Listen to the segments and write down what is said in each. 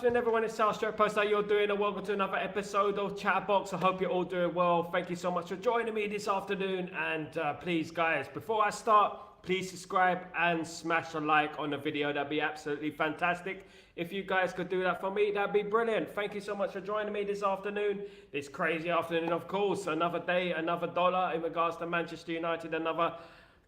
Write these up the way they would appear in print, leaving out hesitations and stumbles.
afternoon, everyone. It's Sal Post. How you're doing? And welcome to another episode of Chatterbox. I hope you're all doing well. Thank you so much for joining me this afternoon. And please, guys, before I start, please subscribe and smash a like on the video. That'd be absolutely fantastic. If you guys could do that for me, that'd be brilliant. Thank you so much for joining me this afternoon. This crazy afternoon, of course. Another day, another dollar in regards to Manchester United. Another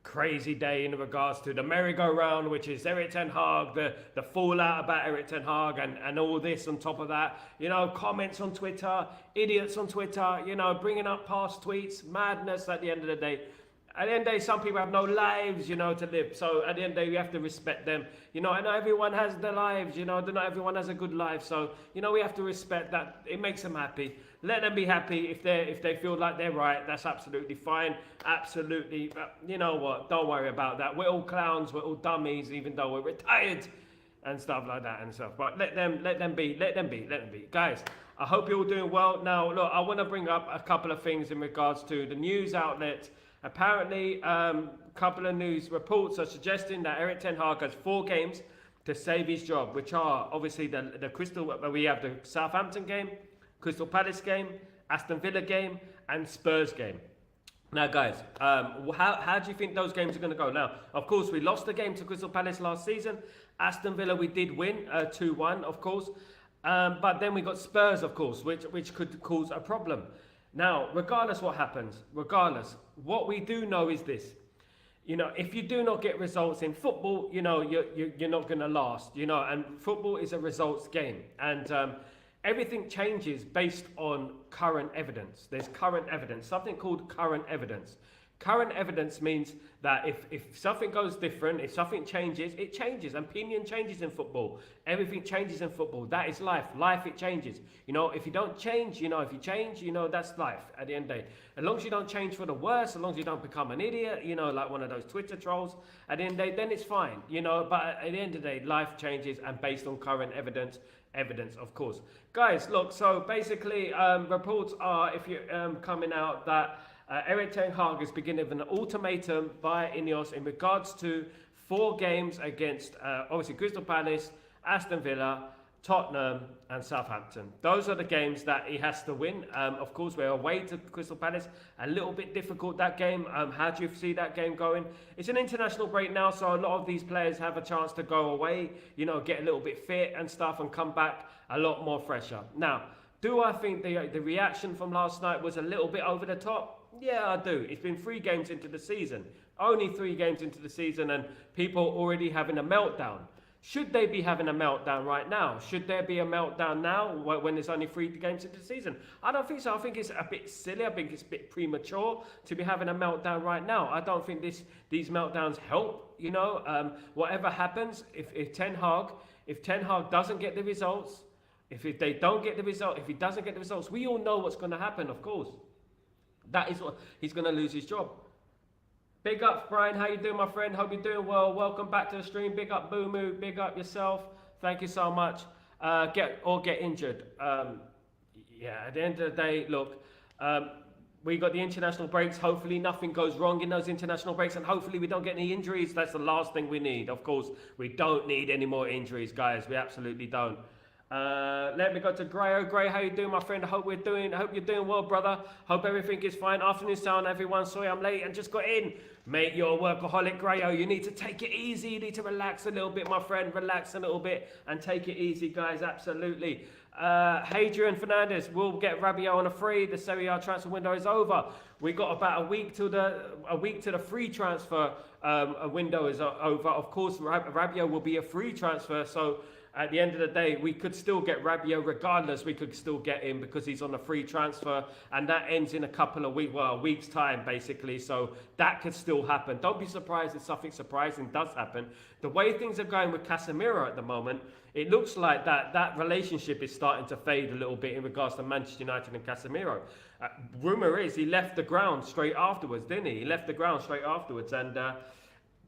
crazy day in regards to the merry-go-round, which is Erik Ten Hag, the fallout about Erik Ten Hag and all this on top of that. You know, comments on Twitter, idiots on Twitter, you know, bringing up past tweets, madness at the end of the day. At the end of the day, some people have no lives, you know, to live. So at the end of the day, we have to respect them. You know, and not everyone has their lives, you know, not everyone has a good life. So, you know, we have to respect that. It makes them happy. Let them be happy if they feel like they're right. That's absolutely fine. Absolutely. But you know what? Don't worry about that. We're all clowns. We're all dummies, even though we're retired and stuff like that and stuff. But let them be. Guys, I hope you're all doing well. Now, look, I want to bring up a couple of things in regards to the news outlet. Apparently, a couple of news reports are suggesting that Erik Ten Hag has 4 games to save his job, which are obviously we have the Southampton game, Crystal Palace game, Aston Villa game, and Spurs game. Now, guys, how do you think those games are going to go? Now, of course, we lost the game to Crystal Palace last season. Aston Villa, we did win 2-1, of course. But then we got Spurs, of course, which could cause a problem. Now, regardless what happens, what we do know is this. You know, if you do not get results in football, you know, you're not going to last, you know, and football is a results game. And everything changes based on current evidence. There's current evidence, something called current evidence. Current evidence means that if something goes different, if something changes, it changes. Opinion changes in football. Everything changes in football. That is life. Life, it changes. You know, if you don't change, you know, if you change, you know, that's life at the end of the day. As long as you don't change for the worse, as long as you don't become an idiot, you know, like one of those Twitter trolls, at the end of the day, then it's fine. You know, but at the end of the day, life changes and based on current evidence, of course. Guys, look, so basically, reports are, if you're coming out that Erik Ten Hag is beginning an ultimatum by Ineos in regards to 4 games against obviously Crystal Palace, Aston Villa, Tottenham and Southampton. Those are the games that he has to win. Of course, we're away to Crystal Palace. A little bit difficult, that game. How do you see that game going? It's an international break now, so a lot of these players have a chance to go away, you know, get a little bit fit and stuff and come back a lot more fresher. Now, do I think the reaction from last night was a little bit over the top? Yeah, I do. It's been 3 games into the season. Only 3 games into the season and people already having a meltdown. Should they be having a meltdown right now? Should there be a meltdown now when there's only 3 games into the season? I don't think so. I think it's a bit silly. I think it's a bit premature to be having a meltdown right now. I don't think these meltdowns help. You know, whatever happens, if Ten Hag doesn't get the results, if he doesn't get the results, we all know what's going to happen, of course. That is what he's going to lose his job. Big up, Brian. How you doing, my friend? Hope you're doing well. Welcome back to the stream. Big up, Boomoo. Big up yourself. Thank you so much. Get injured. Yeah, at the end of the day, look, we got the international breaks. Hopefully nothing goes wrong in those international breaks and hopefully we don't get any injuries. That's the last thing we need. Of course, we don't need any more injuries, guys. We absolutely don't. Let me go to Grayo. Gray, how you doing, my friend? I hope you're doing well, brother. Hope everything is fine. Afternoon sound, everyone. Sorry I'm late and just got in. Mate, you're a workaholic, Grayo. You need to take it easy. You need to relax a little bit, my friend. Relax a little bit and take it easy, guys. Absolutely. Hadrian Fernandez will get Rabiot on a free. The Serie A transfer window is over. We got about a week to the free transfer window is over. Of course, Rabiot will be a free transfer. So at the end of the day, we could still get Rabiot regardless. We could still get him because he's on a free transfer, and that ends in a week's time basically. So that could still happen. Don't be surprised if something surprising does happen. The way things are going with Casemiro at the moment, it looks like that relationship is starting to fade a little bit in regards to Manchester United and Casemiro. Rumour is he left the ground straight afterwards, didn't he? He left the ground straight afterwards, and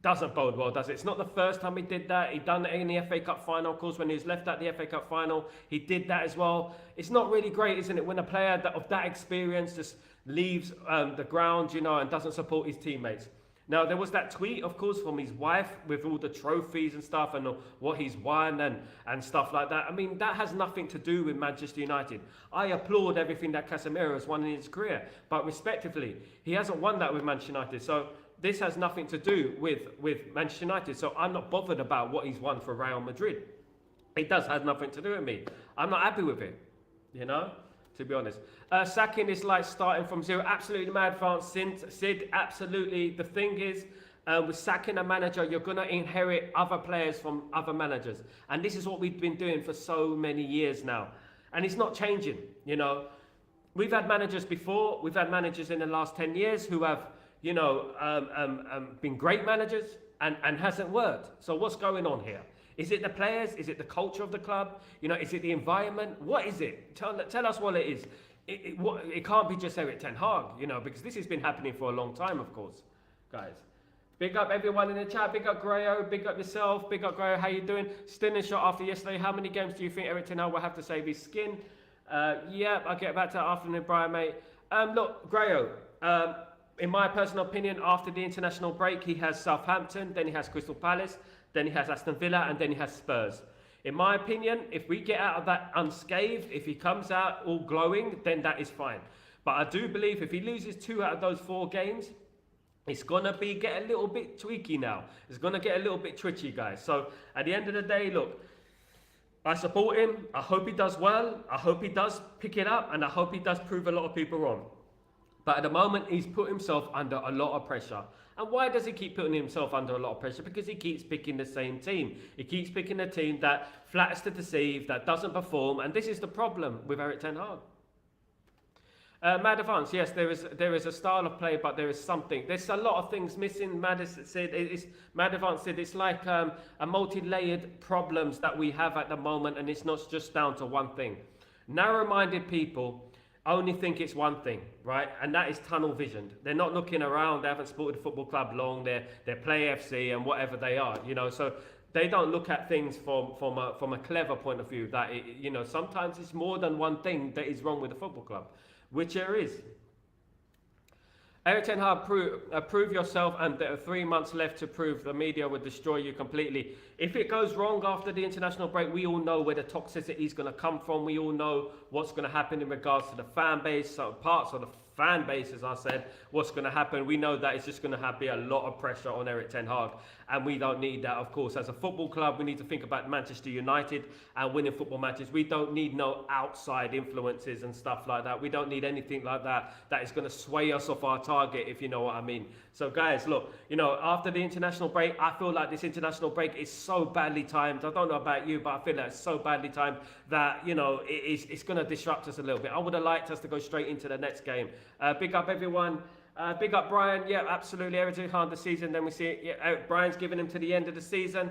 doesn't bode well, does it? It's not the first time he did that. He done it in the FA Cup final, of course, when he was left at the FA Cup final. He did that as well. It's not really great, isn't it, when a player of that experience just leaves the ground, you know, and doesn't support his teammates. Now, there was that tweet, of course, from his wife with all the trophies and stuff and what he's won and stuff like that. I mean, that has nothing to do with Manchester United. I applaud everything that Casemiro has won in his career, but respectively, he hasn't won that with Manchester United. So this has nothing to do with Manchester United. So I'm not bothered about what he's won for Real Madrid. It does have nothing to do with me. I'm not happy with it, you know, to be honest. Sacking is like starting from zero. Absolutely mad, France. Sid, absolutely. The thing is, with sacking a manager, you're going to inherit other players from other managers. And this is what we've been doing for so many years now. And it's not changing, you know. We've had managers before. We've had managers in the last 10 years who have, you know, been great managers and hasn't worked. So what's going on here? Is it the players? Is it the culture of the club? You know, is it the environment? What is it? Tell us what it is. It can't be just Erik ten Hag, you know, because this has been happening for a long time, of course, guys. Big up everyone in the chat. Big up Grayo. Big up yourself. Big up Grayo. How you doing? Stinning shot after yesterday. How many games do you think Erik ten Hag will have to save his skin? Yeah, I'll get back to that afternoon, Brian, mate. Look, Grayo. In my personal opinion, after the international break, he has Southampton, then he has Crystal Palace, then he has Aston Villa, and then he has Spurs. In my opinion, if we get out of that unscathed, if he comes out all glowing, then that is fine. But I do believe if he loses 2 out of those 4 games, it's going to get a little bit tweaky now. It's going to get a little bit twitchy, guys. So at the end of the day, look, I support him. I hope he does well. I hope he does pick it up, and I hope he does prove a lot of people wrong. But at the moment, he's put himself under a lot of pressure. And why does he keep putting himself under a lot of pressure? Because he keeps picking the same team. He keeps picking a team that flatters to deceive, that doesn't perform. And this is the problem with Erik ten Hag. Mad Advance, yes, there is a style of play, but there is something. There's a lot of things missing. Mad Advance said it's like a multi-layered problems that we have at the moment, and it's not just down to one thing. Narrow-minded people only think it's one thing, right? And that is tunnel visioned. They're not looking around. They haven't supported the football club long. They're Play FC and whatever they are, you know. So they don't look at things from a clever point of view. That you know, sometimes it's more than one thing that is wrong with the football club, which there is. Erik ten Hag, prove yourself, and there are 3 months left to prove. The media would destroy you completely. If it goes wrong after the international break, we all know where the toxicity is going to come from. We all know what's going to happen in regards to the fan base, so parts of the fan base, as I said, what's going to happen. We know that it's just going to be a lot of pressure on Erik ten Hag, and we don't need that, of course. As a football club, we need to think about Manchester United and winning football matches. We don't need no outside influences and stuff like that. We don't need anything like that that is going to sway us off our target, if you know what I mean. So guys, look, you know, after the international break, I feel like this international break is so badly timed. I don't know about you, but I feel like it's so badly timed that, you know, it's going to disrupt us a little bit. I would have liked us to go straight into the next game. Big up everyone. Big up Brian. Yeah, absolutely. Everything on the season. Then we see it. Yeah, Brian's giving him to the end of the season.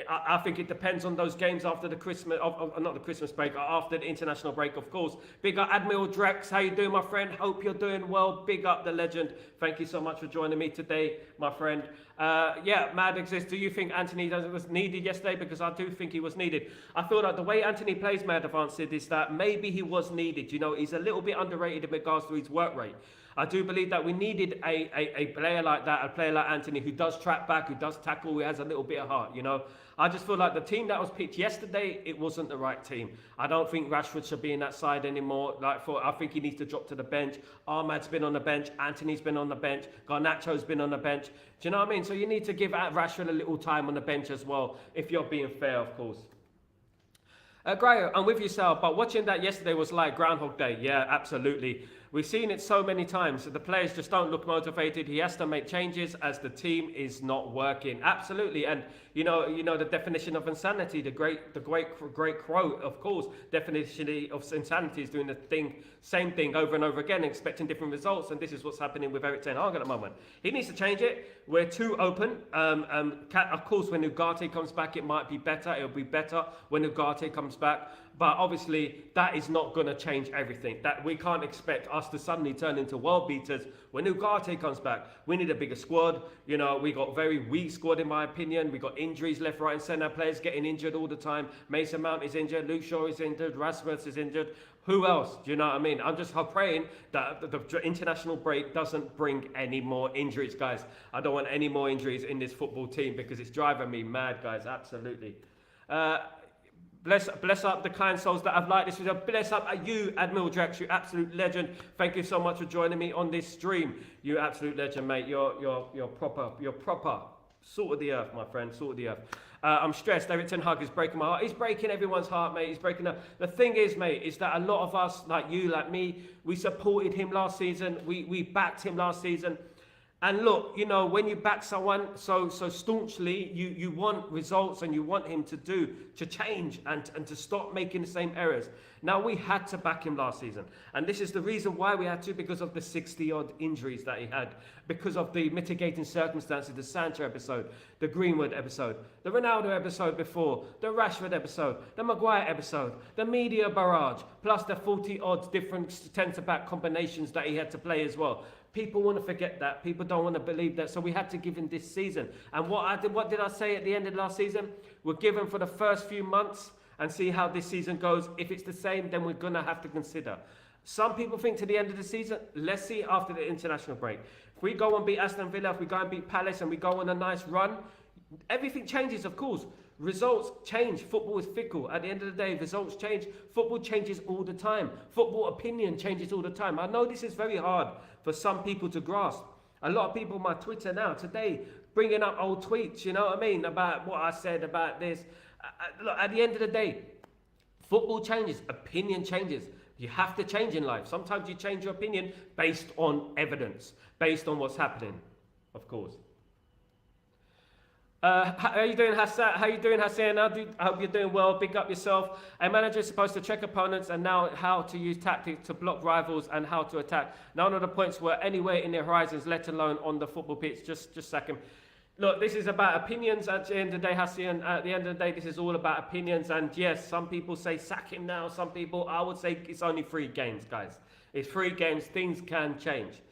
I think it depends on those games after the Christmas, not the Christmas break, after the international break, of course. Big up Admiral Drex. How you doing, my friend? Hope you're doing well. Big up the legend. Thank you so much for joining me today, my friend. Yeah, Mad exists. Do you think Anthony was needed yesterday? Because I do think he was needed. I feel like the way Anthony plays, Mad Advanced, is that maybe he was needed. You know, he's a little bit underrated in regards to his work rate. I do believe that we needed a player like that, a player like Anthony, who does track back, who does tackle, who has a little bit of heart, you know. I just feel like the team that was picked yesterday, it wasn't the right team. I don't think Rashford should be in that side anymore. I think he needs to drop to the bench. Ahmad's been on the bench. Anthony's been on the bench. Garnacho's been on the bench. Do you know what I mean? So you need to give Rashford a little time on the bench as well, if you're being fair, of course. Grayo, I'm with you, Sal, but watching that yesterday was like Groundhog Day. Yeah, absolutely. We've seen it so many times. The players just don't look motivated. He has to make changes as the team is not working. Absolutely. And you know the definition of insanity, the great quote, of course, definition of insanity is doing the same thing over and over again, expecting different results. And this is what's happening with Erik ten Hag at the moment. He needs to change it. We're too open. Of course, when Ugarte comes back, it might be better. It'll be better when Ugarte comes back. But obviously, that is not going to change everything. That we can't expect us to suddenly turn into world beaters when Ugarte comes back. We need a bigger squad. You know, we got very weak squad, in my opinion. We got injuries left, right, and centre. Players getting injured all the time. Mason Mount is injured. Luke Shaw is injured. Rasmus is injured. Who else? Do you know what I mean? I'm just praying that the international break doesn't bring any more injuries, guys. I don't want any more injuries in this football team because it's driving me mad, guys. Absolutely. Bless up the kind souls that have liked this video. Bless up at you, Admiral Drax, you absolute legend. Thank you so much for joining me on this stream. You absolute legend, mate. You're proper. Salt of the earth, my friend. Salt of the earth. I'm stressed. Eric Ten Hag is breaking my heart. He's breaking everyone's heart, mate. He's breaking the thing is, mate, is that a lot of us, like you, like me, we supported him last season. We backed him last season. And look, you know, when you back someone so staunchly, you want results and you want him to change and to stop making the same errors. Now, we had to back him last season. And this is the reason why we had to, because of the 60-odd injuries that he had, because of the mitigating circumstances, the Sancho episode, the Greenwood episode, the Ronaldo episode before, the Rashford episode, the Maguire episode, the media barrage, plus the 40-odd different centre-back combinations that he had to play as well. People want to forget that. People don't want to believe that. So we had to give him this season. And what did I say at the end of last season? We'll give him for the first few months and see how this season goes. If it's the same, then we're going to have to consider. Some people think to the end of the season, let's see after the international break. If we go and beat Aston Villa, if we go and beat Palace and we go on a nice run, everything changes, of course. Results change. Football is fickle. At the end of the day, results change. Football changes all the time. Football opinion changes all the time. I know this is very hard for some people to grasp. A lot of people on my Twitter now, today, bringing up old tweets, you know what I mean, about what I said about this. Look, at the end of the day, football changes. Opinion changes. You have to change in life. Sometimes you change your opinion based on evidence, based on what's happening, of course. How are you doing, Hassan? How you doing, Hassan? I hope you're doing well. Big up yourself. A manager is supposed to check opponents and now how to use tactics to block rivals and how to attack. None of the points were anywhere in their horizons, let alone on the football pitch. Just sack him. Look, this is about opinions at the end of the day, Hassan. At the end of the day, this is all about opinions. And yes, some people say sack him now. Some people, I would say it's only 3 games, guys. It's 3 games. Things can change.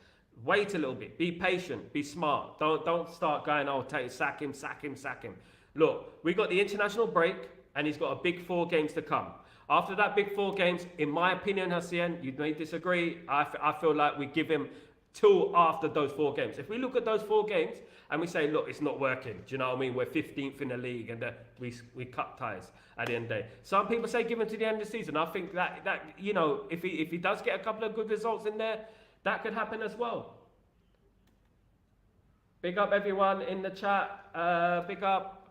Wait a little bit. Be patient. Be smart. Don't start going, oh, sack him. Look, we got the international break, and he's got a big 4 games to come. After that big 4 games, in my opinion, Hassan, you may disagree. I feel like we give him till after those 4 games. If we look at those 4 games and we say, look, it's not working. Do you know what I mean? We're 15th in the league, and we cut ties at the end of the day. Some people say give him to the end of the season. I think that you know, if he does get a couple of good results in there, that could happen as well. Big up everyone in the chat. Big up.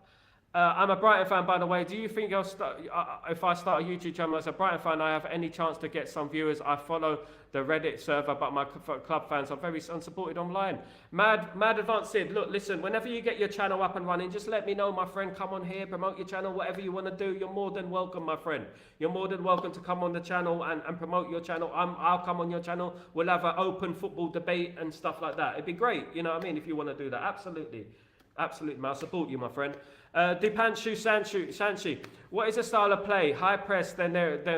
I'm a Brighton fan, by the way. Do you think if I start a YouTube channel as a Brighton fan, I have any chance to get some viewers? I follow the Reddit server, but my club fans are very unsupported online. Mad Advanced Sid, look, listen, whenever you get your channel up and running, just let me know, my friend. Come on here, promote your channel, whatever you want to do. You're more than welcome, my friend. You're more than welcome to come on the channel and promote your channel. I'll come on your channel. We'll have an open football debate and stuff like that. It'd be great, you know what I mean, if you want to do that. Absolutely. Absolutely, man. I'll support you, my friend. Dipanshu Sanchi, what is a style of play? High press, then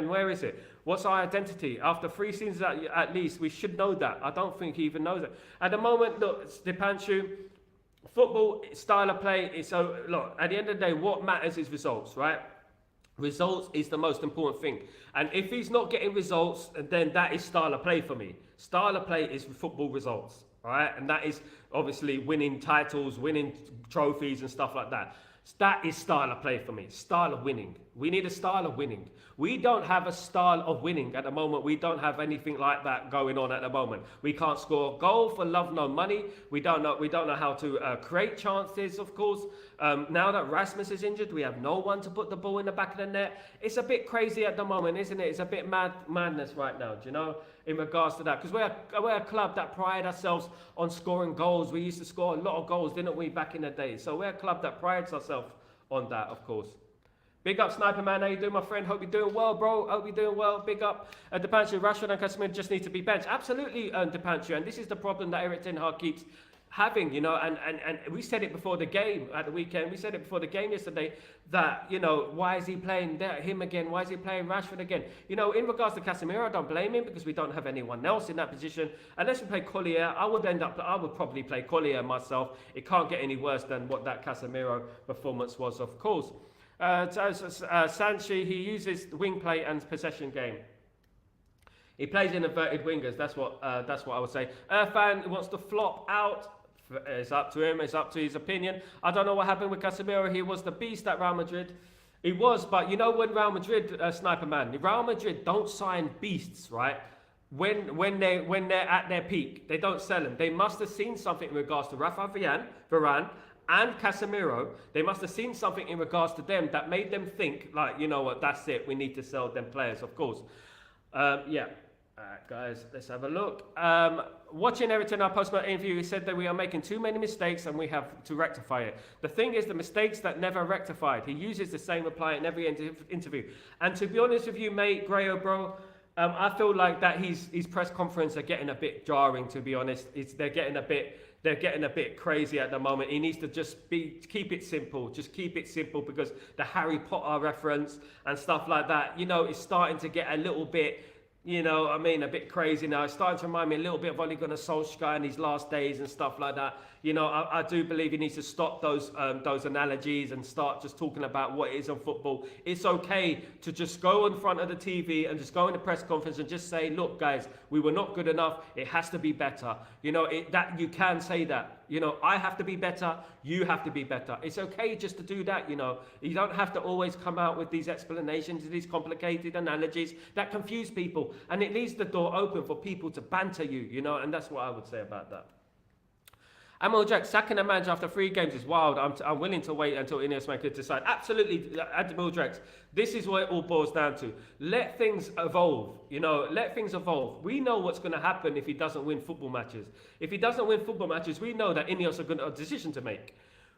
where is it? What's our identity? After 3 seasons at least, we should know that. I don't think he even knows it. At the moment, look, Dipanshu, football style of play is so, look, at the end of the day, what matters is results, right? Results is the most important thing. And if he's not getting results, then that is style of play for me. Style of play is football results, all right? And that is obviously winning titles, winning trophies and stuff like that. That is style of play for me. Style of winning. We need a style of winning. We don't have a style of winning at the moment. We don't have anything like that going on at the moment. We can't score a goal for love nor money. We don't know how to create chances, of course. Now that Rasmus is injured, we have no one to put the ball in the back of the net. It's a bit crazy at the moment, isn't it? It's a bit madness right now, do you know, in regards to that. Because we're a club that pride ourselves on scoring goals. We used to score a lot of goals, didn't we, back in the day? So we're a club that prides ourselves on that, of course. Big up, Sniper Man. How you doing, my friend? Hope you're doing well, bro. Hope you're doing well. Big up. Dipanshu, Rashford and Casemiro just need to be benched. Absolutely, Dipanshu. And this is the problem that Eric Ten Hag keeps having, you know, and we said it before the game at the weekend. We said it before the game yesterday that, you know, why is he playing him again? Why is he playing Rashford again? You know, in regards to Casemiro, I don't blame him because we don't have anyone else in that position. Unless we play Collier, I would probably play Collier myself. It can't get any worse than what that Casemiro performance was, of course. Sanchi, he uses the wing play and possession game. He plays in inverted wingers. That's what I would say. Irfan wants to flop out. It's up to him. It's up to his opinion. I don't know what happened with Casemiro. He was the beast at Real Madrid. He was, but you know when Real Madrid, Sniper Man, Real Madrid don't sign beasts, right? When they're at their peak, they don't sell them. They must have seen something in regards to Varane, and Casemiro. They must have seen something in regards to them that made them think, like, you know what, that's it. We need to sell them players, of course. Yeah. Alright, guys, let's have a look. Watching Everton, our post-match interview, he said that we are making too many mistakes and we have to rectify it. The thing is, the mistakes that never rectified. He uses the same reply in every interview. And to be honest with you, mate, Grayo, bro, I feel like that his press conference are getting a bit jarring. To be honest, they're getting a bit crazy at the moment. He needs to just keep it simple. Just keep it simple, because the Harry Potter reference and stuff like that, you know, it's starting to get a little bit. You know, I mean, a bit crazy now. It's starting to remind me a little bit of Ole Gunnar Solskjaer in his last days and stuff like that. You know, I do believe he needs to stop those analogies and start just talking about what it is on football. It's okay to just go in front of the TV and just go in the press conference and just say, look, guys, we were not good enough. It has to be better. You know, that you can say that. You know, I have to be better. You have to be better. It's okay just to do that, you know. You don't have to always come out with these explanations, these complicated analogies that confuse people. And it leaves the door open for people to banter you, you know. And that's what I would say about that. Amal Jack, sacking a manager after 3 games is wild. I'm willing to wait until Ineos make a decide. Absolutely, Amal Jack. This is what it all boils down to. Let things evolve. You know, let things evolve. We know what's going to happen if he doesn't win football matches. If he doesn't win football matches, we know that Ineos are going to have a decision to make.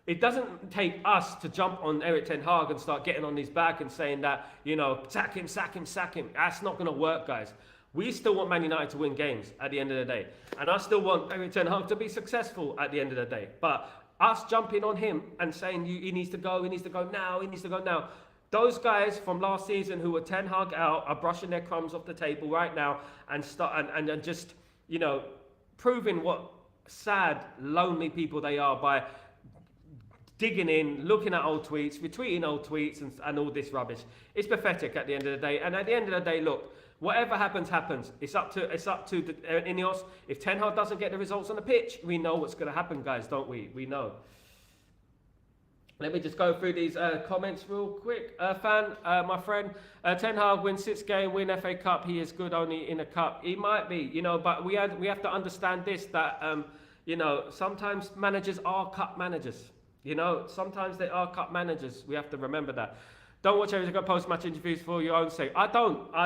It doesn't take us to jump on Erik ten Hag and start getting on his back and saying that, you know, sack him, sack him, sack him. That's not going to work, guys. We still want Man United to win games at the end of the day. And I still want Erik ten Hag to be successful at the end of the day. But us jumping on him and saying he needs to go now. Those guys from last season who were Ten Hag out are brushing their crumbs off the table right now and just, you know, proving what sad, lonely people they are by digging in, looking at old tweets, retweeting old tweets and all this rubbish. It's pathetic at the end of the day. And at the end of the day, look, whatever happens, happens. It's up to the Ineos. If Ten Hag doesn't get the results on the pitch, we know what's going to happen, guys, don't we? We know. Let me just go through these comments real quick. My friend, Ten Hag wins 6 games, win FA Cup. He is good only in a cup. He might be, you know, but we have to understand this, that, you know, sometimes managers are cup managers. You know, sometimes they are cup managers. We have to remember that. Don't watch every single post-match interviews for your own sake. I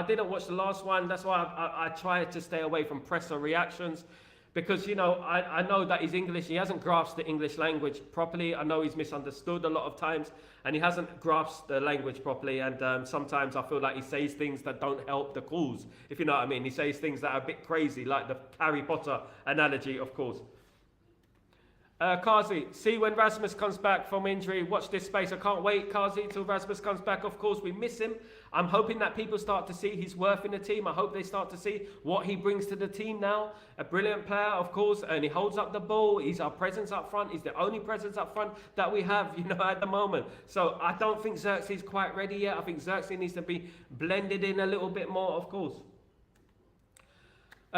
didn't watch the last one. That's why I try to stay away from presser reactions. Because, you know, I know that he's English. He hasn't grasped the English language properly. I know he's misunderstood a lot of times. And he hasn't grasped the language properly. And sometimes I feel like he says things that don't help the cause. If you know what I mean. He says things that are a bit crazy. Like the Harry Potter analogy, of course. Kazi, see when Rasmus comes back from injury, watch this space. I can't wait, Kazi, till Rasmus comes back. Of course, we miss him. I'm hoping that people start to see his worth in the team. I hope they start to see what he brings to the team now. A brilliant player, of course, and he holds up the ball. He's our presence up front. He's the only presence up front that we have, you know, at the moment. So I don't think Xerxes is quite ready yet. I think Xerxes needs to be blended in a little bit more, of course.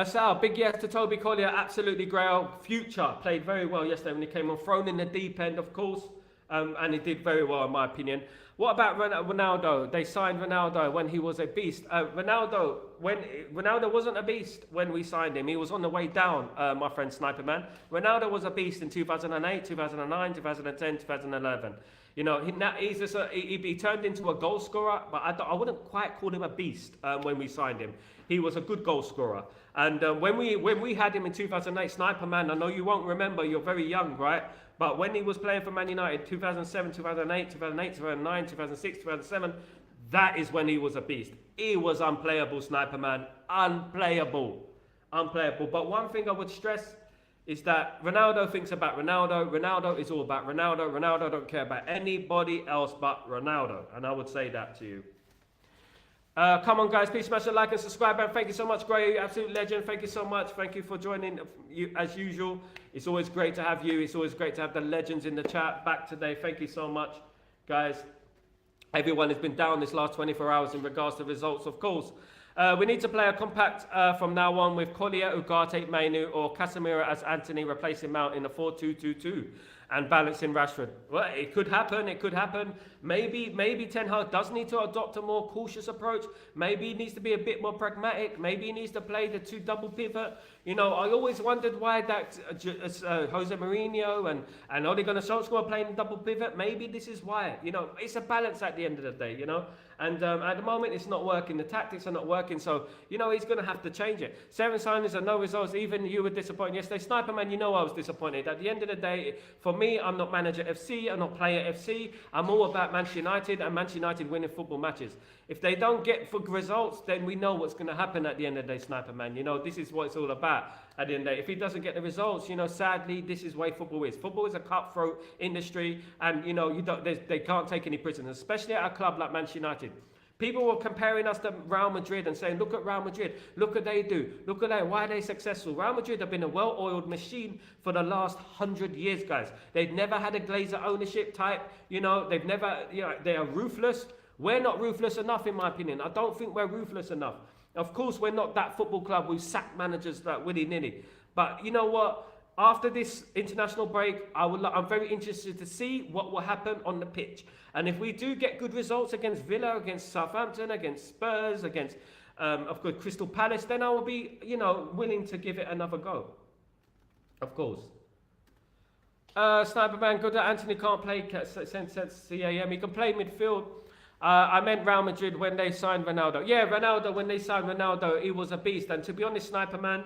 Sal, big yes to Toby Collier, absolutely Grail. Future played very well yesterday when he came on, thrown in the deep end, of course, and he did very well in my opinion. What about Ronaldo? They signed Ronaldo when he was a beast. Ronaldo wasn't a beast when we signed him. He was on the way down, my friend Sniper Man. Ronaldo was a beast in 2008, 2009, 2010, 2011. You know, he turned into a goal scorer, but I wouldn't quite call him a beast when we signed him. He was a good goal scorer. And when we had him in 2008, Sniper Man, I know you won't remember, you're very young, right? But when he was playing for Man United, 2007, 2008, 2009, 2006, 2007, that is when he was a beast. He was unplayable, Sniper Man. Unplayable. But one thing I would stress is that Ronaldo thinks about Ronaldo. Ronaldo is all about Ronaldo. Ronaldo don't care about anybody else but Ronaldo. And I would say that to you. Come on, guys. Please smash the like and subscribe. And thank you so much, Gray. Absolute legend. Thank you so much. Thank you for joining as usual. It's always great to have you. It's always great to have the legends in the chat back today. Thank you so much, guys. Everyone has been down this last 24 hours in regards to results, of course. We need to play a compact from now on with Collier, Ugarte, Mainu, or Casemiro as Anthony replacing Mount in the 4-2-2-2 and balancing Rashford. Well, it could happen. It could happen. Maybe Ten Hag does need to adopt a more cautious approach. Maybe he needs to be a bit more pragmatic. Maybe he needs to play the 2 double pivot. You know, I always wondered why that Jose Mourinho and Ole Gunnar Solskjaer are playing double pivot. Maybe this is why. You know, it's a balance at the end of the day, you know. And at the moment, it's not working. The tactics are not working. So, you know, he's going to have to change it. 7 signings and no results. Even you were disappointed yesterday. Sniper Man, you know I was disappointed. At the end of the day, for me, I'm not Manager FC. I'm not Player FC. I'm all about Manchester United and Manchester United winning football matches. If they don't get good results, then we know what's going to happen at the end of the day, Sniper Man. You know, this is what it's all about at the end of the day. If he doesn't get the results, you know, sadly, this is the way football is. Football is a cutthroat industry, and, you know, they can't take any prisoners, especially at a club like Manchester United. People were comparing us to Real Madrid and saying, look at Real Madrid, look what they do, look at that, why are they successful? Real Madrid have been a well-oiled machine for the last 100 years, guys. They've never had a Glazer ownership type, you know, they've never, you know, they are ruthless. We're not ruthless enough, in my opinion. I don't think we're ruthless enough. Of course, we're not that football club who sack managers like willy-nilly. But you know what? After this international break, I'm very interested to see what will happen on the pitch. And if we do get good results against Villa, against Southampton, against Spurs, against, of course, Crystal Palace, then I will be, you know, willing to give it another go. Of course. Sniper Man, good that Anthony can't play CAM. He can play midfield. I meant Real Madrid when they signed Ronaldo. Yeah, Ronaldo, when they signed Ronaldo, he was a beast. And to be honest, Sniper Man,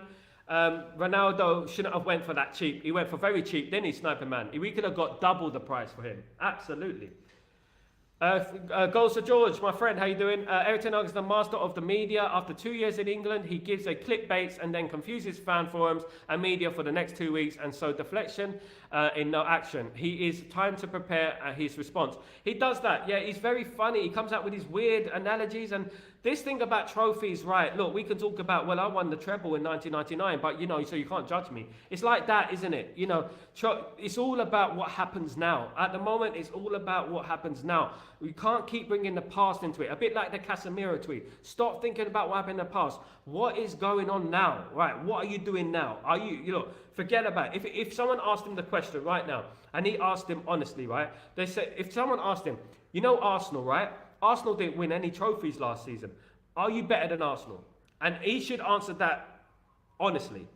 Ronaldo shouldn't have went for that cheap. He went for very cheap, didn't he, Sniper Man? We could have got double the price for him. Absolutely. Goals to George, my friend, how you doing? Eric Ten Hag is the master of the media. After 2 years in England, he gives a clickbaits and then confuses fan forums and media for the next 2 weeks, and so deflection in no action. He is time to prepare his response. He does that, yeah, he's very funny. He comes out with these weird analogies, and this thing about trophies, right, look, we can talk about, well, I won the treble in 1999, but, you know, so you can't judge me. It's like that, isn't it? You know, it's all about what happens now. At the moment, it's all about what happens now. We can't keep bringing the past into it. A bit like the Casemiro tweet. Stop thinking about what happened in the past. What is going on now, right? What are you doing now? Are you know, forget about it. If someone asked him the question right now, and he asked him honestly, right? They said, if someone asked him, you know Arsenal, right? Arsenal didn't win any trophies last season. Are you better than Arsenal? And he should answer that honestly.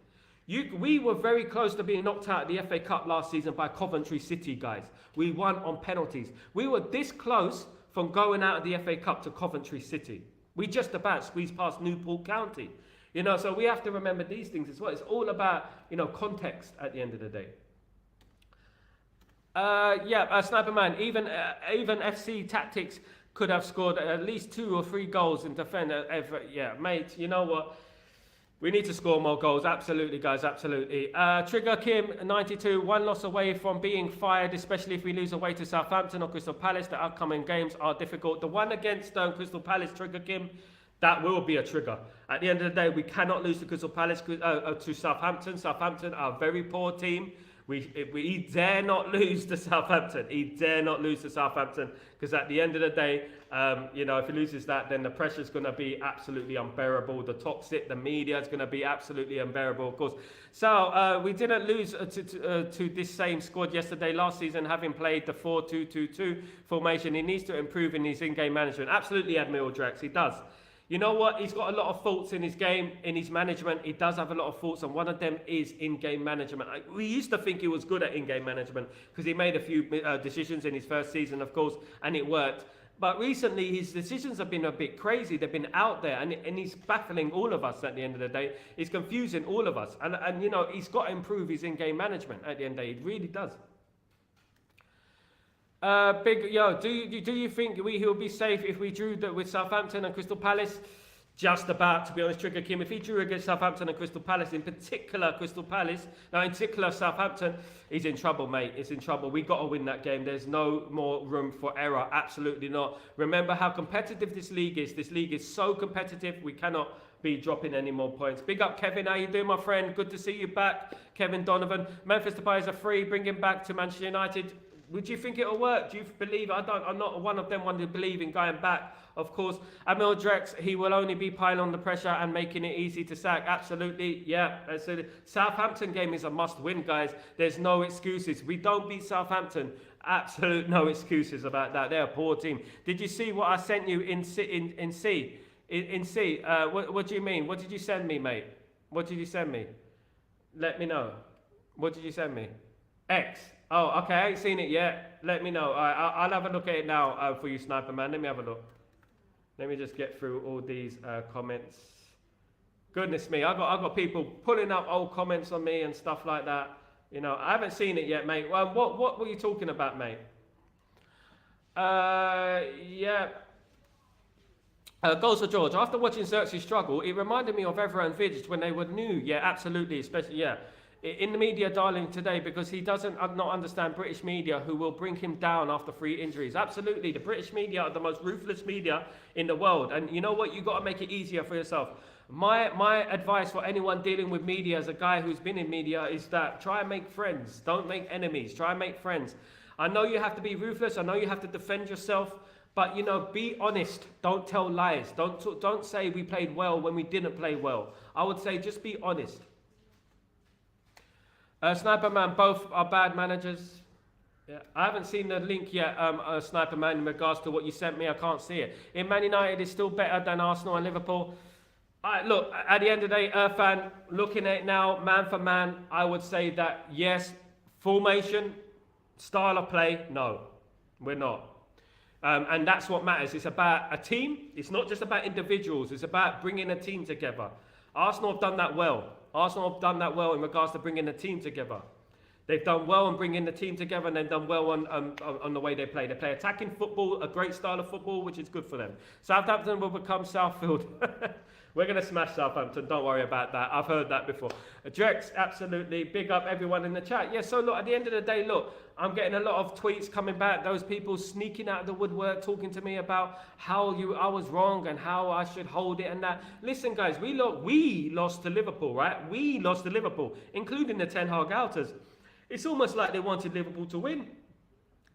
We were very close to being knocked out of the FA Cup last season by Coventry City, guys. We won on penalties. We were this close from going out of the FA Cup to Coventry City. We just about squeezed past Newport County. You know, so we have to remember these things as well. It's all about, you know, context at the end of the day. Sniper Man, even FC Tactics could have scored at least 2 or 3 goals in defence. Yeah, mate, you know what? We need to score more goals. Absolutely, guys, absolutely. Trigger Kim, 92, 1 loss away from being fired, especially if we lose away to Southampton or Crystal Palace. The upcoming games are difficult. The one against Crystal Palace, Trigger Kim, that will be a trigger. At the end of the day, we cannot lose to Crystal Palace, to Southampton. Southampton are a very poor team. He dare not lose to Southampton. He dare not lose to Southampton, because at the end of the day, you know, if he loses that, then the pressure is going to be absolutely unbearable. The toxic, the media is going to be absolutely unbearable, of course. So we didn't lose to this same squad yesterday. Last season, having played the 4-2-2-2 formation, he needs to improve in his in-game management. Absolutely, Admiral Drex, he does. You know what? He's got a lot of faults in his game, in his management. He does have a lot of faults, and one of them is in-game management. We used to think he was good at in-game management because he made a few decisions in his first season, of course, and it worked. But recently, his decisions have been a bit crazy. They've been out there, and he's baffling all of us at the end of the day. He's confusing all of us. And you know, he's got to improve his in-game management at the end of the day. He really does. Do you think he'll be safe if we drew with Southampton and Crystal Palace? Just about, to be honest, Trigger Kim. If he drew against Southampton and Crystal Palace, in particular Southampton, he's in trouble, mate. He's in trouble. We've got to win that game. There's no more room for error. Absolutely not. Remember how competitive this league is. This league is so competitive, we cannot be dropping any more points. Big up, Kevin. How you doing, my friend? Good to see you back. Kevin Donovan. Memphis Depay is a free. Bring him back to Manchester United. Would you think it'll work? Do you believe? I'm not one of them one to believe in going back. Of course, Emil Drex, he will only be piling on the pressure and making it easy to sack. Absolutely, yeah. So the Southampton game is a must-win, guys. There's no excuses. We don't beat Southampton. Absolute no excuses about that. They're a poor team. Did you see what I sent you in C? What do you mean? What did you send me, mate? What did you send me? Let me know. What did you send me? X. Oh, okay. I ain't seen it yet. Let me know. I'll have a look at it now for you, Sniper Man. Let me have a look. Let me just get through all these comments. Goodness me, I got people pulling up old comments on me and stuff like that. You know, I haven't seen it yet, mate. Well, what were you talking about, mate? Yeah. Goals for George. After watching Xerxes struggle, it reminded me of Evra and Vidge when they were new. Yeah, absolutely. Especially, yeah. In the media, darling, today, because he doesn't not understand British media who will bring him down after 3 injuries. Absolutely. The British media are the most ruthless media in the world. And you know what? You've got to make it easier for yourself. My advice for anyone dealing with media as a guy who's been in media is that try and make friends. Don't make enemies. Try and make friends. I know you have to be ruthless. I know you have to defend yourself. But, you know, be honest. Don't tell lies. Don't say we played well when we didn't play well. I would say just be honest. Sniper Man, both are bad managers. Yeah, I haven't seen the link yet, Sniper Man, in regards to what you sent me. I can't see it. In Man United is still better than Arsenal and Liverpool. Look, at the end of the day, Irfan, looking at it now, man for man, I would say that yes, formation, style of play, no, we're not. And that's what matters. It's about a team. It's not just about individuals. It's about bringing a team together. Arsenal have done that well. Arsenal have done that well in regards to bringing the team together. They've done well in bringing the team together, and they've done well on the way they play. They play attacking football, a great style of football, which is good for them. Southampton will become Southfield. We're going to smash Southampton. Don't worry about that. I've heard that before. Drex, absolutely. Big up everyone in the chat. Yeah, so look, at the end of the day, look, I'm getting a lot of tweets coming back. Those people sneaking out of the woodwork, talking to me about how I was wrong and how I should hold it and that. Listen, guys, we lost to Liverpool, right? We lost to Liverpool, including the Ten Hag outers. It's almost like they wanted Liverpool to win.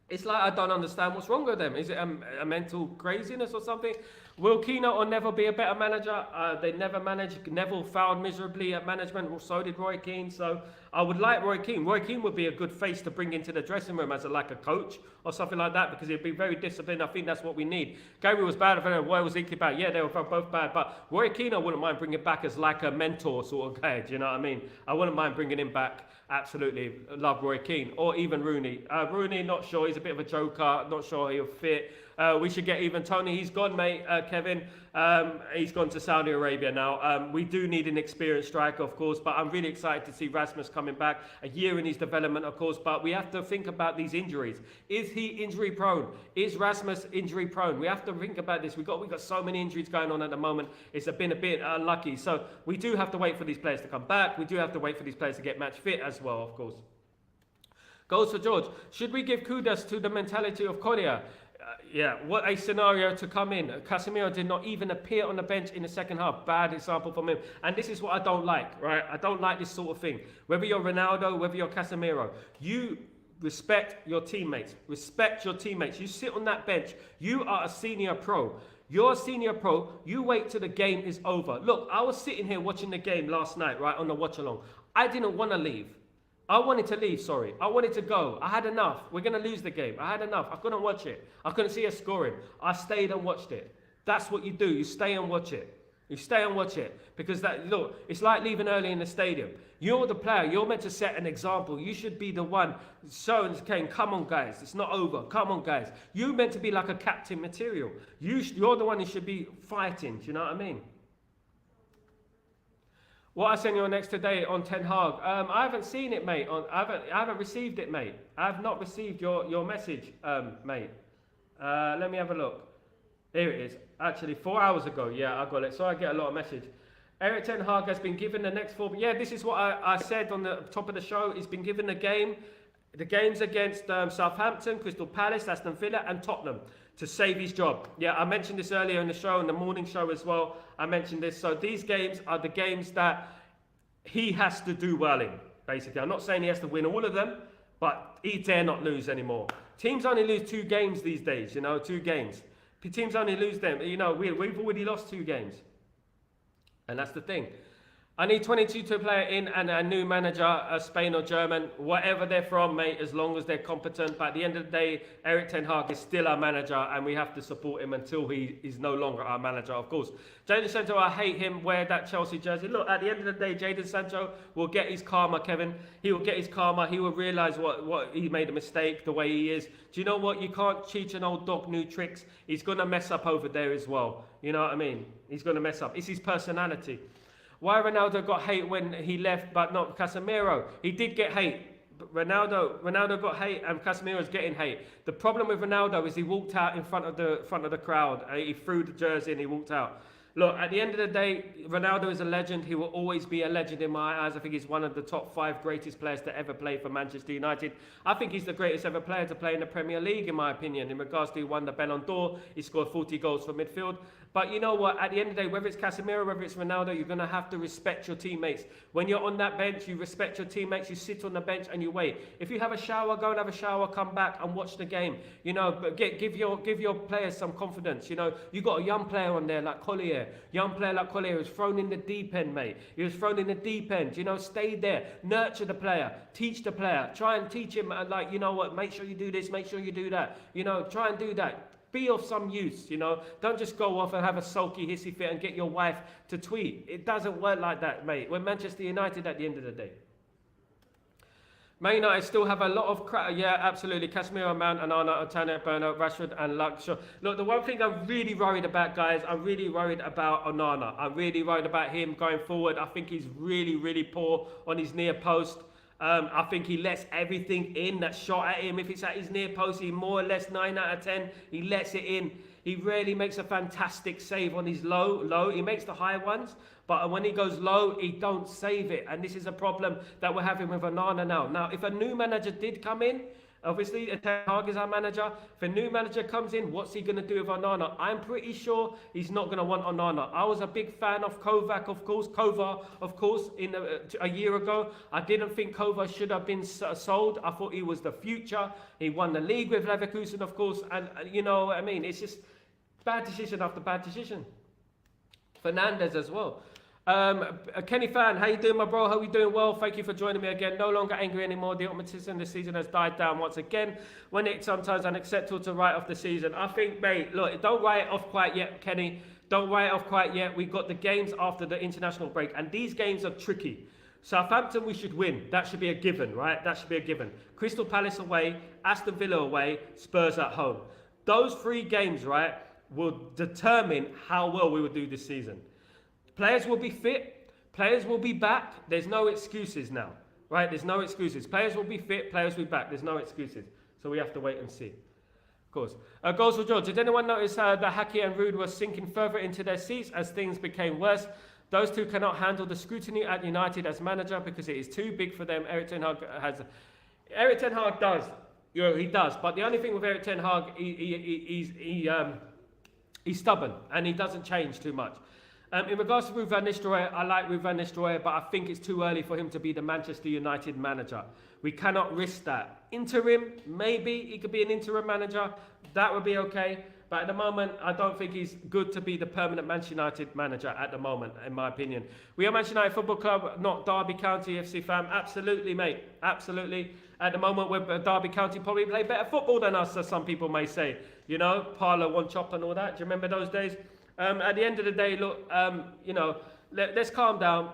It's like I don't understand what's wrong with them. Is it a mental craziness or something? Will Keane or Neville be a better manager? They never managed. Neville failed miserably at management. Well, so did Roy Keane. So I would like Roy Keane. Roy Keane would be a good face to bring into the dressing room as like a coach or something like that, because he'd be very disciplined. I think that's what we need. Gary was bad. Roy was equally bad. Yeah, they were both bad. But Roy Keane, I wouldn't mind bringing back as like a mentor sort of guy. Do you know what I mean? I wouldn't mind bringing him back. Absolutely love Roy Keane, or even Rooney. Rooney, not sure. He's a bit of a joker. Not sure he'll fit. We should get even Tony. He's gone, mate. Kevin. He's gone to Saudi Arabia now. We do need an experienced striker, of course, but I'm really excited to see Rasmus coming back. A year in his development, of course, but we have to think about these injuries. Is he injury prone? Is Rasmus injury prone? We have to think about this. We've got so many injuries going on at the moment. It's been a bit unlucky. So we do have to wait for these players to come back. We do have to wait for these players to get match fit as well, of course. Goes for George. Should we give kudos to the mentality of Korea? Yeah, what a scenario to come in. Casemiro did not even appear on the bench in the second half. Bad example from him. And this is what I don't like, right? I don't like this sort of thing. Whether you're Ronaldo, whether you're Casemiro, you respect your teammates. Respect your teammates. You sit on that bench. You are a senior pro. You're a senior pro. You wait till the game is over. Look, I was sitting here watching the game last night, right, on the watch along. I didn't want to leave. I wanted to leave, sorry. I wanted to go. I had enough. We're going to lose the game. I had enough. I couldn't watch it. I couldn't see us scoring. I stayed and watched it. That's what you do. You stay and watch it. You stay and watch it. Because look, it's like leaving early in the stadium. You're the player. You're meant to set an example. You should be the one showing, come on, guys. It's not over. Come on, guys. You're meant to be like a captain material. You're the one who should be fighting. Do you know what I mean? What I sent you next today on Ten Hag, I haven't seen it, mate. I haven't received it, mate. I have not received your message, mate. Let me have a look. Here it is. Actually, 4 hours ago. Yeah, I got it. So I get a lot of message. Erik Ten Hag has been given the next 4. Yeah, this is what I said on the top of the show. He's been given the games against Southampton, Crystal Palace, Aston Villa, and Tottenham to save his job. Yeah, I mentioned this earlier in the show, in the morning show as well. I mentioned this. So these games are the games that he has to do well in, basically. I'm not saying he has to win all of them, But he dare not lose anymore. Teams only lose 2 games these days, 2 games. Teams only lose them. We've already lost 2 games. And that's the thing. I need 22 to play in and a new manager, Spain or German, whatever they're from, mate, as long as they're competent. But at the end of the day, Erik ten Hag is still our manager and we have to support him until he is no longer our manager, of course. Jadon Sancho, I hate him, wear that Chelsea jersey. Look, at the end of the day, Jadon Sancho will get his karma, Kevin. He will get his karma. He will realise what he made a mistake, the way he is. Do you know what? You can't teach an old dog new tricks. He's going to mess up over there as well. You know what I mean? He's going to mess up. It's his personality. Why Ronaldo got hate when he left, but not Casemiro? He did get hate. Ronaldo got hate, and Casemiro's getting hate. The problem with Ronaldo is he walked out in front of the crowd. He threw the jersey and he walked out. Look, at the end of the day, Ronaldo is a legend. He will always be a legend in my eyes. I think he's one of the top 5 greatest players to ever play for Manchester United. I think he's the greatest ever player to play in the Premier League, in my opinion, in regards to he won the Ballon d'Or. He scored 40 goals for midfield. But you know what? At the end of the day, whether it's Casemiro, whether it's Ronaldo, you're going to have to respect your teammates. When you're on that bench, you respect your teammates. You sit on the bench and you wait. If you have a shower, go and have a shower, come back and watch the game. But give your players some confidence. You got a young player on there like Collier. Young player like Collier was thrown in the deep end, mate. He was thrown in the deep end. Stay there. Nurture the player. Teach the player. Try and teach him, make sure you do this, make sure you do that. Try and do that. Be of some use, Don't just go off and have a sulky, hissy fit and get your wife to tweet. It doesn't work like that, mate. We're Manchester United at the end of the day. Man United still have a lot of crap. Yeah, absolutely. Casemiro, Mount, Onana, Otana, Bernard, Rashford and Luxor. Look, the one thing I'm really worried about, guys, I'm really worried about Onana. I'm really worried about him going forward. I think he's really, really poor on his near post. I think he lets everything in that's shot at him. If it's at his near post, he more or less 9 out of 10. He lets it in. He rarely makes a fantastic save on his low. He makes the high ones, but when he goes low, he don't save it. And this is a problem that we're having with Onana now. Now, if a new manager did come in, obviously, Ten Hag is our manager. If a new manager comes in, what's he going to do with Onana? I'm pretty sure he's not going to want Onana. I was a big fan of Kovar, of course, in a year ago. I didn't think Kovar should have been sold. I thought he was the future. He won the league with Leverkusen, of course. And you know what I mean? It's just bad decision after bad decision. Fernandez as well. Kenny Fan, how you doing, my bro? Hope you're doing well. Thank you for joining me again. No longer angry anymore. The Ultimatum this season has died down once again. When it's sometimes unacceptable to write off the season. I think, mate, look, don't write it off quite yet, Kenny. Don't write it off quite yet. We've got the games after the international break, and these games are tricky. Southampton, we should win. That should be a given, right? That should be a given. Crystal Palace away, Aston Villa away, Spurs at home. Those 3 games, right, will determine how well we will do this season. Players will be fit. Players will be back. There's no excuses now, right? There's no excuses. Players will be fit. Players will be back. There's no excuses. So we have to wait and see. Of course. Goals for George. Did anyone notice that Haki and Rude were sinking further into their seats as things became worse? Those 2 cannot handle the scrutiny at United as manager because it is too big for them. Erik ten Hag does. He does. But the only thing with Erik ten Hag, he's stubborn and he doesn't change too much. In regards to Ruud van Nistelrooy, I like Ruud van Nistelrooy, but I think it's too early for him to be the Manchester United manager. We cannot risk that. Interim, maybe he could be an interim manager. That would be okay. But at the moment, I don't think he's good to be the permanent Manchester United manager at the moment, in my opinion. We are Manchester United Football Club, not Derby County FC fam. Absolutely, mate. Absolutely. At the moment, we're Derby County probably play better football than us, as some people may say. Parlour, one chop and all that. Do you remember those days? At the end of the day, look, let's calm down.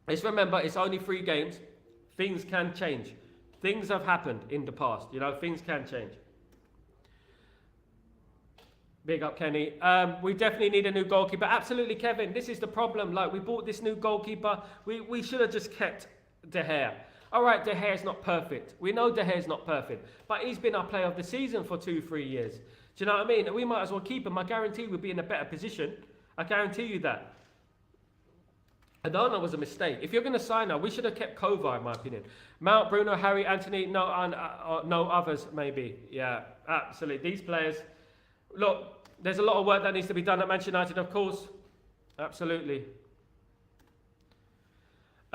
Let's remember it's only 3 games. Things can change. Things have happened in the past. Things can change. Big up, Kenny. We definitely need a new goalkeeper. Absolutely, Kevin. This is the problem. Like, we bought this new goalkeeper. We should have just kept De Gea. All right, De Gea's not perfect. We know De Gea's not perfect. But he's been our player of the season for 2-3 years. Do you know what I mean? We might as well keep him. I guarantee we'll be in a better position. I guarantee you that. Onana was a mistake. If you're going to sign her, we should have kept Kovar, in my opinion. Mount, Bruno, Harry, Anthony, no others, maybe. Yeah, absolutely. These players, look, there's a lot of work that needs to be done at Manchester United, of course. Absolutely.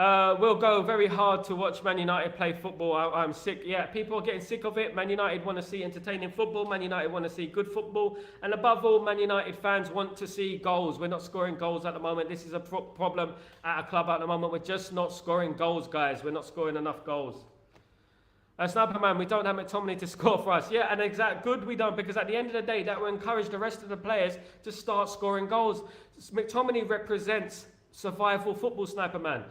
We'll go very hard to watch Man United play football. I'm sick. Yeah, people are getting sick of it. Man United want to see entertaining football. Man United want to see good football. And above all, Man United fans want to see goals. We're not scoring goals at the moment. This is a problem at a club at the moment. We're just not scoring goals, guys. We're not scoring enough goals. Sniper Man, we don't have McTominay to score for us. Yeah, and good we don't, because at the end of the day, that will encourage the rest of the players to start scoring goals. McTominay represents survival football, Sniper Man.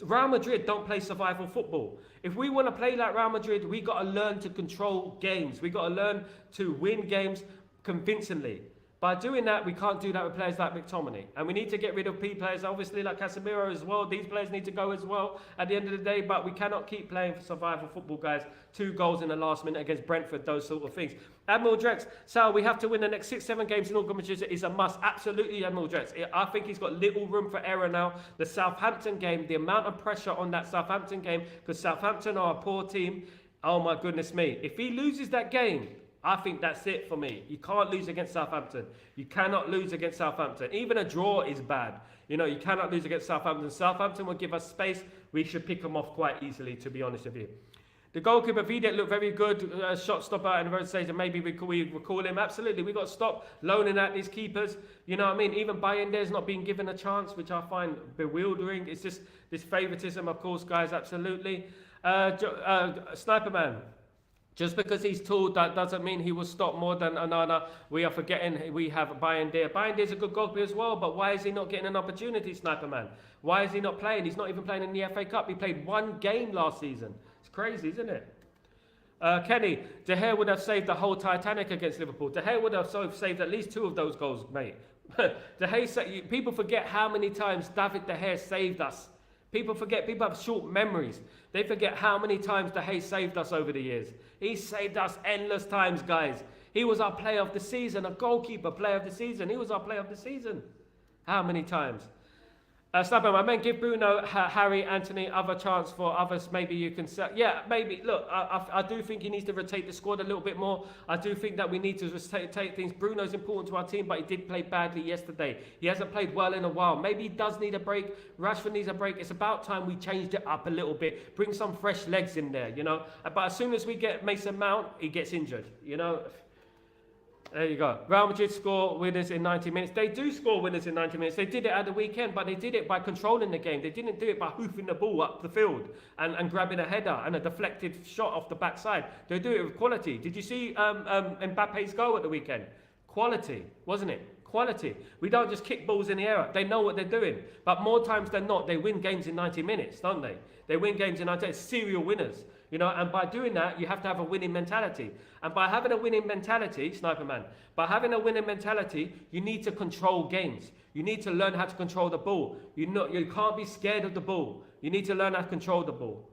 Real Madrid don't play survival football. If we want to play like Real Madrid, we got to learn to control games. We got to learn to win games convincingly. By doing that, we can't do that with players like McTominay. And we need to get rid of players, obviously, like Casemiro as well. These players need to go as well at the end of the day. But we cannot keep playing for survival football, guys. 2 goals in the last minute against Brentford, those sort of things. Admiral Drex, Sal, we have to win the next 6-7 games in August, which is a must. Absolutely, Admiral Drex. I think he's got little room for error now. The Southampton game, the amount of pressure on that Southampton game, because Southampton are a poor team. Oh, my goodness me. If he loses that game, I think that's it for me. You can't lose against Southampton. You cannot lose against Southampton. Even a draw is bad. You know, you cannot lose against Southampton. Southampton will give us space. We should pick them off quite easily, to be honest with you. The goalkeeper, Vidic, looked very good. Shot stopper out in the road stage, and maybe we recall him. Absolutely, we got to stop loaning out these keepers. You know what I mean? Even Bayender's not being given a chance, which I find bewildering. It's just this favouritism, of course, guys, absolutely. Sniper Man. Just because he's tall, that doesn't mean he will stop more than Onana. We are forgetting we have Bayendir. Bayendir's a good goalkeeper as well, but why is he not getting an opportunity, Sniper Man? Why is he not playing? He's not even playing in the FA Cup. He played 1 game last season. It's crazy, isn't it? Kenny, De Gea would have saved the whole Titanic against Liverpool. De Gea would have saved at least 2 of those goals, mate. De Gea, people forget how many times David De Gea saved us. People forget, people have short memories. They forget how many times De Gea saved us over the years. He saved us endless times, guys. He was our player of the season, a goalkeeper player of the season. He was our player of the season. How many times? Sniper, my man, give Bruno, Harry, Anthony other chance for others. Maybe you can say, yeah, maybe. Look, I do think he needs to rotate the squad a little bit more. I do think that we need to rotate things. Bruno's important to our team, but he did play badly yesterday. He hasn't played well in a while. Maybe he does need a break. Rashford needs a break. It's about time we changed it up a little bit. Bring some fresh legs in there, you know. But as soon as we get Mason Mount, he gets injured, you know. There you go. Real Madrid score winners in 90 minutes. They do score winners in 90 minutes. They did it at the weekend, but they did it by controlling the game. They didn't do it by hoofing the ball up the field and grabbing a header and a deflected shot off the backside. They do it with quality. Did you see Mbappe's goal at the weekend? Quality, wasn't it? Quality. We don't just kick balls in the air. They know what they're doing. But more times than not, they win games in 90 minutes, don't they? They win games in 90 minutes. Serial winners. You know, and by doing that, you have to have a winning mentality. And by having a winning mentality, Sniper Man, by having a winning mentality, you need to control games. You need to learn how to control the ball. You can't be scared of the ball. You need to learn how to control the ball.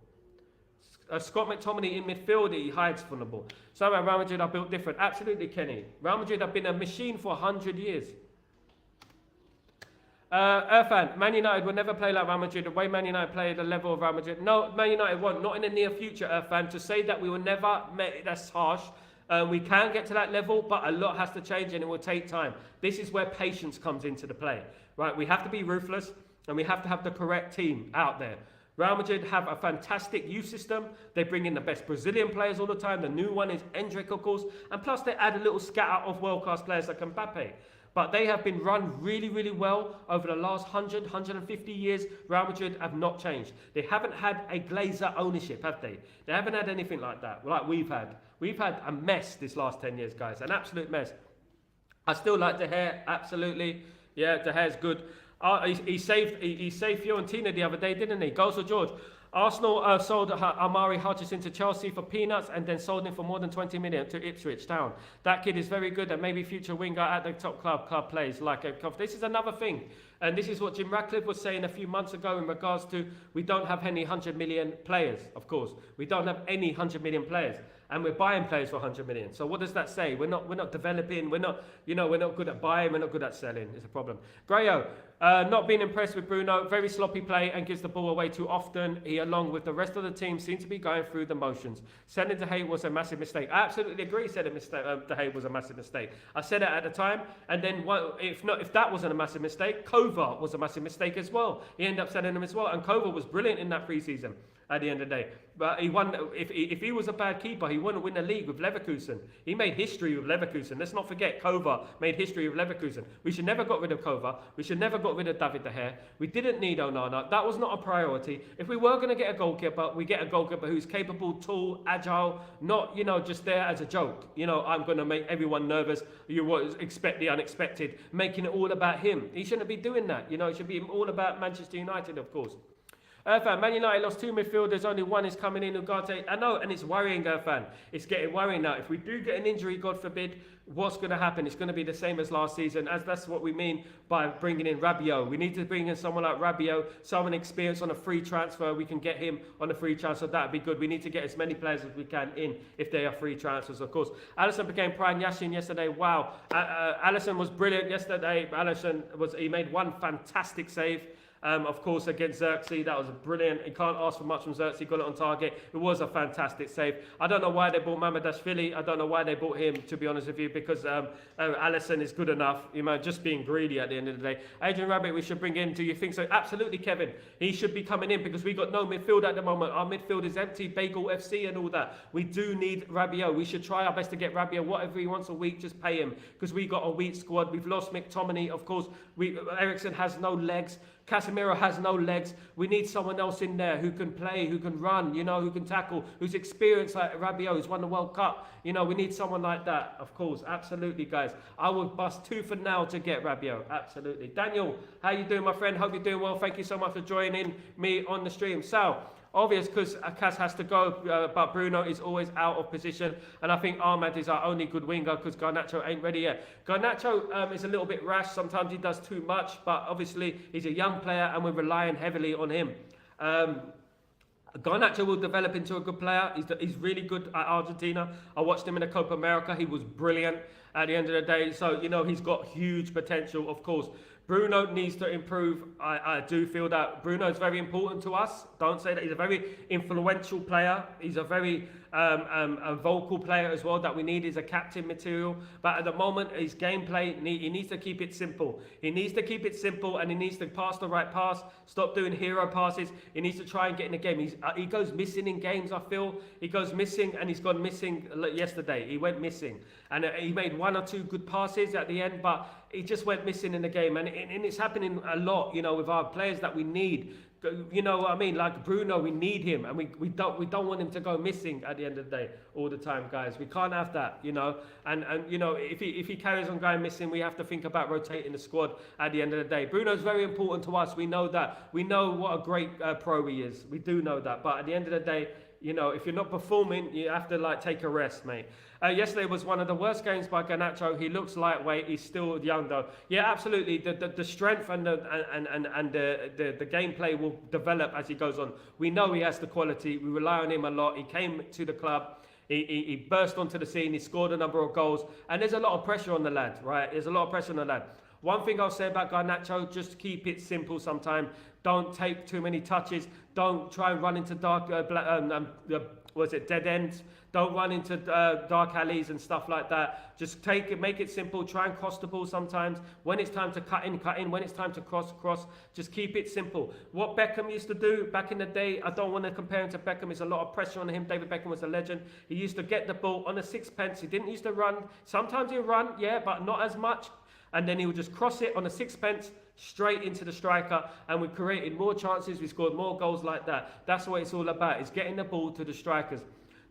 Scott McTominay in midfield, he hides from the ball. So Real Madrid are built different. Absolutely, Kenny. Real Madrid have been a machine for 100 years. Irfan, Man United will never play like Real Madrid. The way Man United play at the level of Real Madrid. No, Man United won't. Not in the near future, Irfan. To say that we will never, that's harsh. We can get to that level, but a lot has to change and it will take time. This is where patience comes into the play. Right? We have to be ruthless and we have to have the correct team out there. Real Madrid have a fantastic youth system. They bring in the best Brazilian players all the time. The new one is Endrick, of course. And plus they add a little scatter of world-class players like Mbappe. But they have been run really, really well over the last 100, 150 years. Real Madrid have not changed. They haven't had a Glazer ownership, have they? They haven't had anything like that, like we've had. We've had a mess this last 10 years, guys. An absolute mess. I still like De Gea, absolutely. Yeah, De Gea's good. He saved Fiorentina the other day, didn't he? Goals for George. Arsenal sold Amari Hutchinson to Chelsea for peanuts and then sold him for more than 20 million to Ipswich Town. That kid is very good and maybe future winger at the top club plays like a... This is another thing. And this is what Jim Ratcliffe was saying a few months ago in regards to we don't have any 100 million players, of course. We don't have any 100 million players. and we're buying players for 100 million. So what does that say? We're not developing. We're not good at buying. We're not good at selling. It's a problem. Grayo, not being impressed with Bruno. Very sloppy play and gives the ball away too often. He, along with the rest of the team, seem to be going through the motions. Sending De Gea was a massive mistake. I absolutely agree. De Gea was a massive mistake. I said it at the time, and then if that wasn't a massive mistake, Kova was a massive mistake as well. He ended up selling him as well, and Kova was brilliant in that pre-season. At the end of the day, but he won. If he was a bad keeper, he wouldn't win the league with Leverkusen. He made history with Leverkusen. Let's not forget, Kova made history with Leverkusen. We should never got rid of Kova. We should never got rid of David De Gea. We didn't need Onana. That was not a priority. If we were going to get a goalkeeper, we get a goalkeeper who's capable, tall, agile, not just there as a joke. I'm going to make everyone nervous. You expect the unexpected, making it all about him. He shouldn't be doing that. It should be all about Manchester United, of course. Man United lost 2 midfielders, only one is coming in, Ugarte. I know, and it's worrying, fan. It's getting worrying now. If we do get an injury, God forbid, what's going to happen? It's going to be the same as last season, as that's what we mean by bringing in Rabiot. We need to bring in someone like Rabiot, someone experienced on a free transfer. We can get him on a free transfer. That'd be good. We need to get as many players as we can in if they are free transfers, of course. Alisson became prime Yashin yesterday. Wow. Alisson was brilliant yesterday. He made one fantastic save. Of course, against Xerxes, that was brilliant. You can't ask for much from Xerxes, got it on target. It was a fantastic save. I don't know why they bought Mamadashvili. I don't know why they bought him, to be honest with you, because Alisson is good enough. Just being greedy at the end of the day. Adrian Rabiot, we should bring in. Do you think so? Absolutely, Kevin. He should be coming in because we got no midfield at the moment. Our midfield is empty, Bagel FC and all that. We do need Rabiot. We should try our best to get Rabiot. Whatever he wants a week, just pay him because we got a weak squad. We've lost McTominay, of course. Eriksen has no legs. Casemiro has no legs. We need someone else in there who can play, who can run, who can tackle, who's experienced like Rabiot, who's won the World Cup. We need someone like that, of course. Absolutely, guys. I would bust 2 for now to get Rabiot. Absolutely. Daniel, how you doing, my friend? Hope you're doing well. Thank you so much for joining me on the stream. Sal, obvious because Kaz has to go, but Bruno is always out of position. And I think Ahmad is our only good winger because Garnacho ain't ready yet. Garnacho is a little bit rash. Sometimes he does too much, but obviously he's a young player and we're relying heavily on him. Garnacho will develop into a good player. He's really good at Argentina. I watched him in the Copa America. He was brilliant at the end of the day. So, he's got huge potential, of course. Bruno needs to improve. I do feel that Bruno is very important to us. Don't say that. He's a very influential player. He's a very a vocal player as well that we need. Is a captain material. But at the moment, his gameplay, he needs to keep it simple. He needs to keep it simple and he needs to pass the right pass. Stop doing hero passes. He needs to try and get in the game. He goes missing in games, I feel. He goes missing and he's gone missing yesterday. He went missing. And he made 1 or 2 good passes at the end, but he just went missing in the game. And it's happening a lot, with our players that we need. You know what I mean? Like Bruno, we need him, and we don't want him to go missing at the end of the day all the time, guys. We can't have that, And if he carries on going missing, we have to think about rotating the squad at the end of the day. Bruno's very important to us. We know that. We know what a great pro he is. We do know that. But at the end of the day, if you're not performing, you have to take a rest, mate. Yesterday was one of the worst games by Garnacho. He looks lightweight. He's still young, though. Yeah, absolutely. The strength and the gameplay will develop as he goes on. We know he has the quality. We rely on him a lot. He came to the club. He burst onto the scene. He scored a number of goals. And there's a lot of pressure on the lad, right? There's a lot of pressure on the lad. One thing I'll say about Garnacho, just keep it simple sometimes. Don't take too many touches. Don't try and run into dead ends. Don't run into dark alleys and stuff like that. Just make it simple. Try and cross the ball sometimes. When it's time to cut in. When it's time to cross. Just keep it simple. What Beckham used to do back in the day, I don't want to compare him to Beckham. There's a lot of pressure on him. David Beckham was a legend. He used to get the ball on a sixpence. He didn't used to run. Sometimes he'd run, yeah, but not as much. And then he would just cross it on a sixpence straight into the striker, and we created more chances. We scored more goals like that. That's what it's all about. It's getting the ball to the strikers.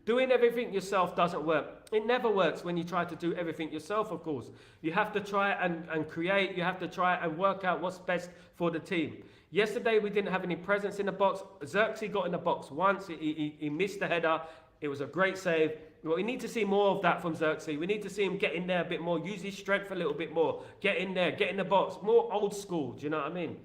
Doing everything yourself doesn't work. It never works when you try to do everything yourself, of course. You have to try and create. You have to try and work out what's best for the team. Yesterday, we didn't have any presence in the box. Xerxes got in the box once. He missed the header. It was a great save. Well, we need to see more of that from Xerxes. We need to see him get in there a bit more. Use his strength a little bit more. Get in there. Get in the box. More old school. Do you know what I mean?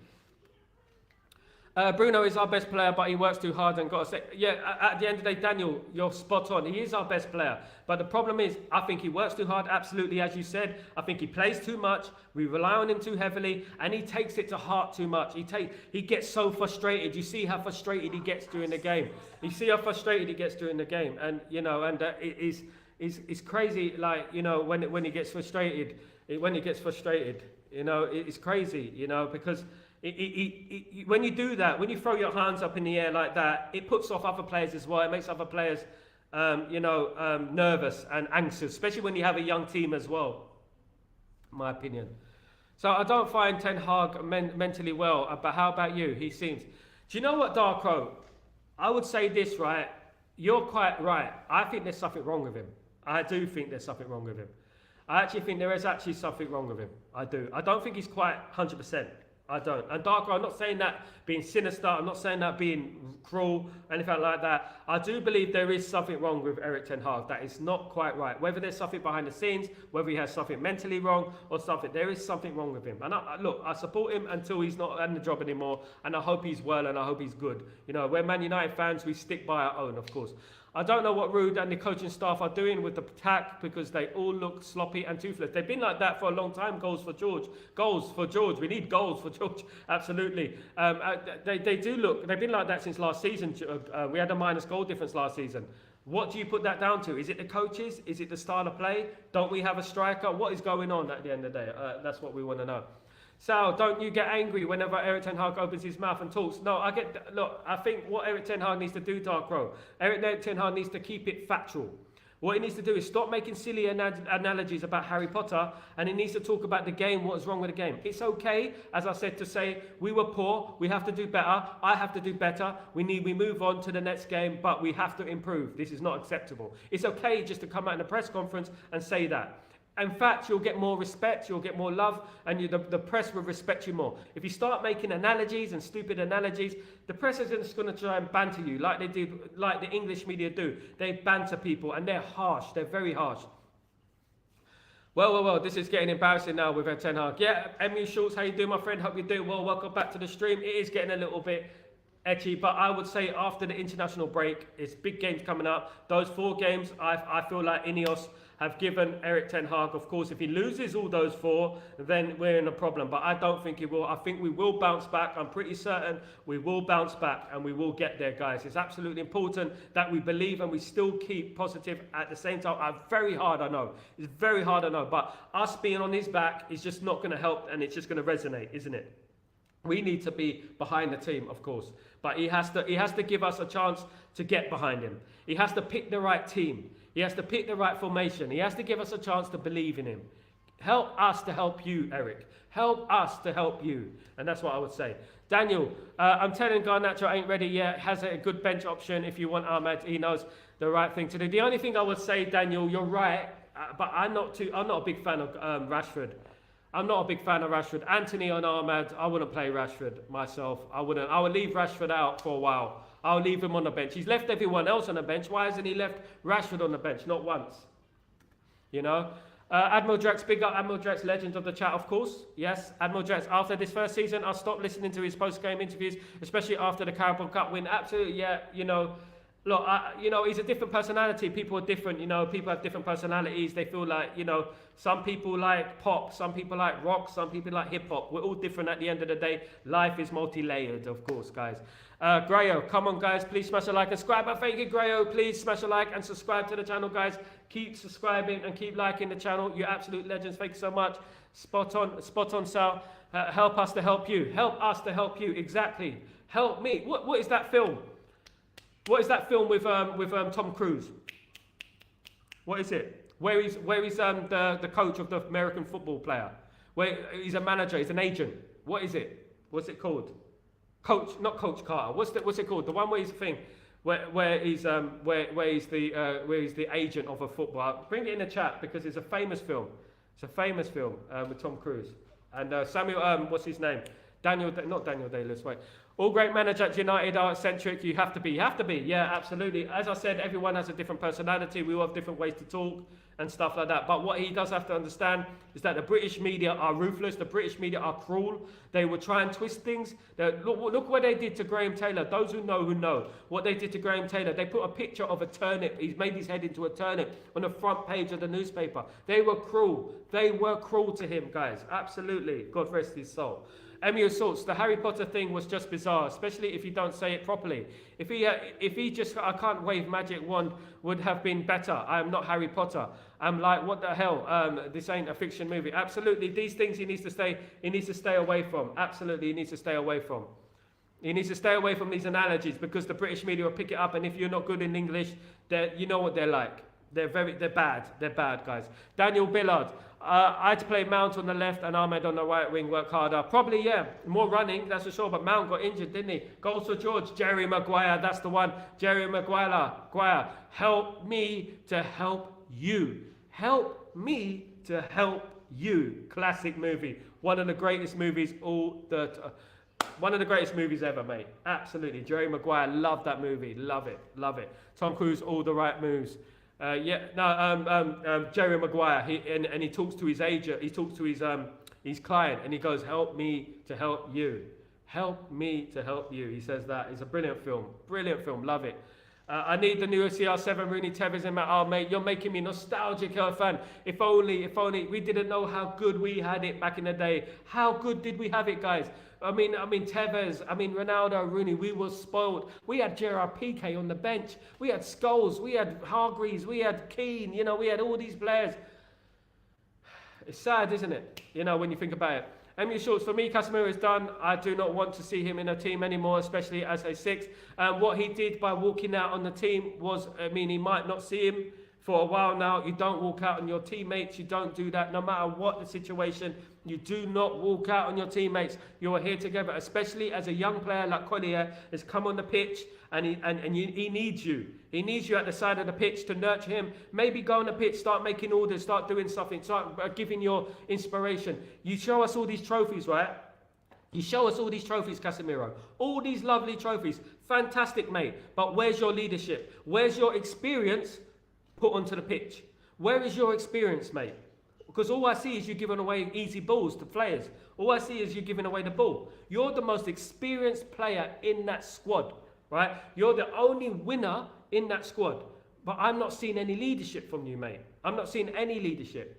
Bruno is our best player, but he works too hard and got to say, yeah, at the end of the day, Daniel, you're spot on. He is our best player. But the problem is, I think he works too hard, absolutely, as you said. I think he plays too much. We rely on him too heavily, and he takes it to heart too much. He gets so frustrated. You see how frustrated he gets during the game. And, you know, and it's crazy, like, you know, when he gets frustrated, you know, it's crazy, you know, because when you do that, when you throw your hands up in the air like that, it puts off other players as well. It makes other players, nervous and anxious, especially when you have a young team as well, in my opinion. So I don't find Ten Hag mentally well, but how about you? He seems. Do you know what, Darko? I would say this, right? You're quite right. I think there's something wrong with him. I do think there's something wrong with him. I actually think there is actually something wrong with him. I do. I don't think he's quite 100%. I don't. And Darko, I'm not saying that being sinister. I'm not saying that being cruel, anything like that. I do believe there is something wrong with Erik ten Hag. That is not quite right. Whether there's something behind the scenes, whether he has something mentally wrong or something, there is something wrong with him. And I support him until he's not in the job anymore. And I hope he's well and I hope he's good. You know, we're Man United fans. We stick by our own, of course. I don't know what Ruud and the coaching staff are doing with the attack because they all look sloppy and toothless. They've been like that for a long time. Goals for George. We need goals for George. Absolutely. They do look. They've been like that since last season. We had a minus goal difference last season. What do you put that down to? Is it the coaches? Is it the style of play? Don't we have a striker? What is going on at the end of the day? That's what we want to know. Sal, don't you get angry whenever Erik ten Hag opens his mouth and talks? No, I think what Erik ten Hag needs to do, Darkrow, Erik ten Hag needs to keep it factual. What he needs to do is stop making silly analogies about Harry Potter, and he needs to talk about the game, what is wrong with the game. It's okay, as I said, to say, we were poor, we have to do better, I have to do better, we move on to the next game, but we have to improve. This is not acceptable. It's okay just to come out in a press conference and say that. In fact, you'll get more respect, you'll get more love, and the press will respect you more. If you start making analogies and stupid analogies, the press is just going to try and banter you like they do, like the English media do. They banter people, and they're harsh. They're very harsh. Well, this is getting embarrassing now with Ten Hag. Yeah, Emmy Schultz, how you doing, my friend? Hope you're doing well. Welcome back to the stream. It is getting a little bit edgy, but I would say after the international break, it's big games coming up. Those 4 games, I feel like Ineos have given Erik ten Hag. Of course, if he loses all those 4, then we're in a problem. But I don't think he will. I think we will bounce back. I'm pretty certain we will bounce back and we will get there, guys. It's absolutely important that we believe and we still keep positive at the same time. It's very hard, I know. It's very hard, I know. But us being on his back is just not going to help, and it's just going to resonate, isn't it? We need to be behind the team, of course. But he has to give us a chance to get behind him. He has to pick the right team. He has to pick the right formation. He has to give us a chance to believe in him. Help us to help you, Eric. Help us to help you. And that's what I would say. Daniel, I'm telling Garnacho ain't ready yet. Has a good bench option if you want Ahmed. He knows the right thing to do. The only thing I would say, Daniel, you're right. But I'm not a big fan of Rashford. I'm not a big fan of Rashford. Anthony on Ahmed, I wouldn't play Rashford myself. I would leave Rashford out for a while. I'll leave him on the bench. He's left everyone else on the bench. Why hasn't he left Rashford on the bench? Not once. You know? Admiral Drex, big up Admiral Drex, legend of the chat, of course. Yes, Admiral Drex. After this first season, I'll stop listening to his post-game interviews, especially after the Carabao Cup win. Absolutely, yeah, you know. Look, he's a different personality. People are different, you know. People have different personalities. They feel like, you know, some people like pop, some people like rock, some people like hip-hop. We're all different at the end of the day. Life is multi-layered, of course, guys. Grayo, come on, guys. Please smash a like and subscribe. Thank you, Grayo. Please smash a like and subscribe to the channel, guys. Keep subscribing and keep liking the channel. You're absolute legends. Thank you so much. Spot on, Sal. Help us to help you. Help us to help you. Exactly. Help me. What is that film? What is that film with Tom Cruise? What is it? Where is the coach of the American football player? Where he's a manager, he's an agent. What is it? What's it called? Not Coach Carter. What's it called? The one where he's the thing, where he's the agent of a football. Bring it in the chat because it's a famous film. It's a famous film with Tom Cruise and Samuel. What's his name? Not Daniel Day-Lewis. Wait. All great managers at United are eccentric. You have to be. You have to be. Yeah, absolutely. As I said, everyone has a different personality. We all have different ways to talk and stuff like that. But what he does have to understand is that the British media are ruthless. The British media are cruel. They will try and twist things. Look what they did to Graham Taylor. Those who know what they did to Graham Taylor. They put a picture of a turnip. He's made his head into a turnip on the front page of the newspaper. They were cruel. They were cruel to him, guys. Absolutely. God rest his soul. Emmy Assaults, the Harry Potter thing was just bizarre, especially if you don't say it properly. If he just, I can't wave magic wand, would have been better. I am not Harry Potter. I'm like, what the hell? This ain't a fiction movie. Absolutely, these things he needs to stay away from. Absolutely, he needs to stay away from. He needs to stay away from these analogies because the British media will pick it up, and if you're not good in English, you know what they're like. They're bad. They're bad, guys. Daniel Billard. I had to play Mount on the left and Ahmed on the right wing, work harder. Probably, yeah, more running, that's for sure. But Mount got injured, didn't he? Goals for George. Jerry Maguire, that's the one. Jerry Maguire. Help me to help you. Help me to help you. Classic movie. One of the greatest movies one of the greatest movies ever, mate. Absolutely. Jerry Maguire, love that movie. Love it. Tom Cruise, all the right moves. Jerry Maguire, he talks to his agent, he talks to his client, and he goes, help me to help you. Help me to help you. He says that. It's a brilliant film, love it. I need the new CR7, Rooney, Tevez, and Matt. Oh, mate, you're making me nostalgic, fan. If only we didn't know how good we had it back in the day. How good did we have it, guys? I mean, Tevez, Ronaldo, Rooney, we were spoiled. We had Gerard Piqué on the bench. We had Scholes, we had Hargreaves, we had Keane, we had all these players. It's sad, isn't it? when you think about it. Emily Schultz, for me, Casemiro is done. I do not want to see him in a team anymore, especially as a six. What he did by walking out on the team was, he might not see him for a while now. You don't walk out on your teammates. You don't do that no matter what the situation. You do not walk out on your teammates. You are here together, especially as a young player like Collier has come on the pitch and he needs you. He needs you at the side of the pitch to nurture him. Maybe go on the pitch, start making orders, start doing something, start giving your inspiration. You show us all these trophies, right? You show us all these trophies, Casemiro. All these lovely trophies. Fantastic, mate. But where's your leadership? Where's your experience put onto the pitch? Where is your experience, mate? Because all I see is you giving away easy balls to players. All I see is you giving away the ball. You're the most experienced player in that squad, right? You're the only winner in that squad. But I'm not seeing any leadership from you, mate. I'm not seeing any leadership.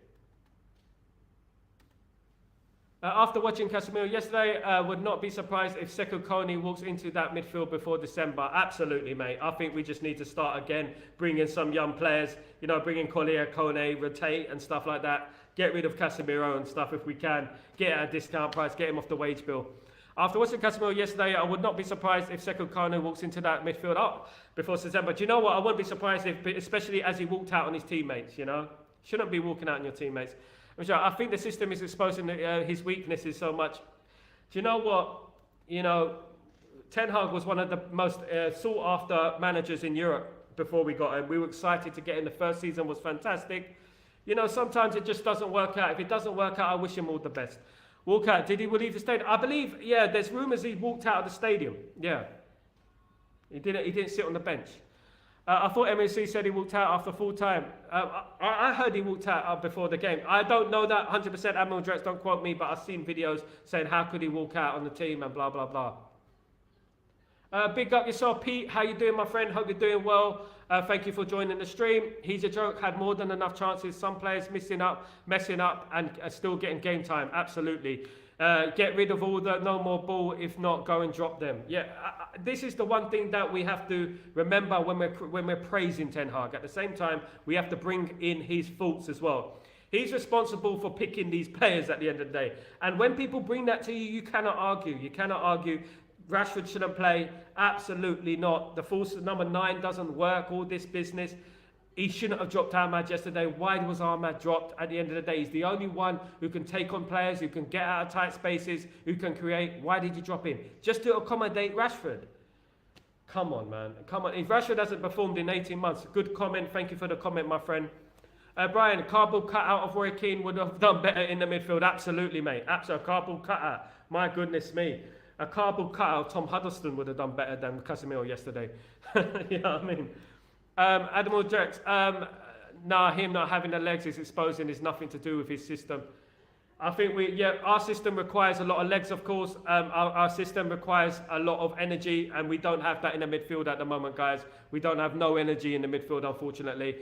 After watching Casemiro yesterday, would not be surprised if Sekou Kone walks into that midfield before December. Absolutely, mate. I think we just need to start again, bring in some young players, bring in Collier, Kone, rotate and stuff like that. Get rid of Casemiro and stuff if we can. Get at a discount price, get him off the wage bill. After watching Casemiro yesterday, I would not be surprised if Sekou Kone walks into that midfield up before December. Do you know what? I wouldn't be surprised if, especially as he walked out on his teammates, Shouldn't be walking out on your teammates. I think the system is exposing his weaknesses so much. Do you know what? Ten Hag was one of the most sought after managers in Europe before we got him. We were excited to get him. The first season was fantastic. Sometimes it just doesn't work out. If it doesn't work out, I wish him all the best. Walk out. Did he leave the stadium? I believe, there's rumours he walked out of the stadium. Yeah. He didn't sit on the bench. I thought MSC said he walked out after full time. I heard he walked out before the game. I don't know that 100%. Admiral Drex, don't quote me, but I've seen videos saying how could he walk out on the team and blah, blah, blah. Big up yourself, Pete. How you doing, my friend? Hope you're doing well. Thank you for joining the stream. He's a joke. Had more than enough chances. Some players messing up, and still getting game time. Absolutely. Get rid of all the no more ball. If not, go and drop them. Yeah, this is the one thing that we have to remember when we're praising Ten Hag. At the same time, we have to bring in his faults as well. He's responsible for picking these players at the end of the day. And when people bring that to you, you cannot argue. You cannot argue. Rashford shouldn't play. Absolutely not. The false number 9 doesn't work. All this business. He shouldn't have dropped Ahmad yesterday. Why was Ahmad dropped? At the end of the day, he's the only one who can take on players, who can get out of tight spaces, who can create. Why did you drop him? Just to accommodate Rashford. Come on, man. Come on. If Rashford hasn't performed in 18 months, good comment. Thank you for the comment, my friend. Brian, cardboard cutout of Roy Keane would have done better in the midfield. Absolutely, mate. Absolutely. Cardboard cutout. My goodness me. A cardboard cutout of Tom Huddleston would have done better than Casemiro yesterday. You know what I mean? Admiral Jax, him not having the legs is exposing is nothing to do with his system. I think our system requires a lot of legs, of course. Our system requires a lot of energy, and we don't have that in the midfield at the moment, guys. We don't have no energy in the midfield, unfortunately.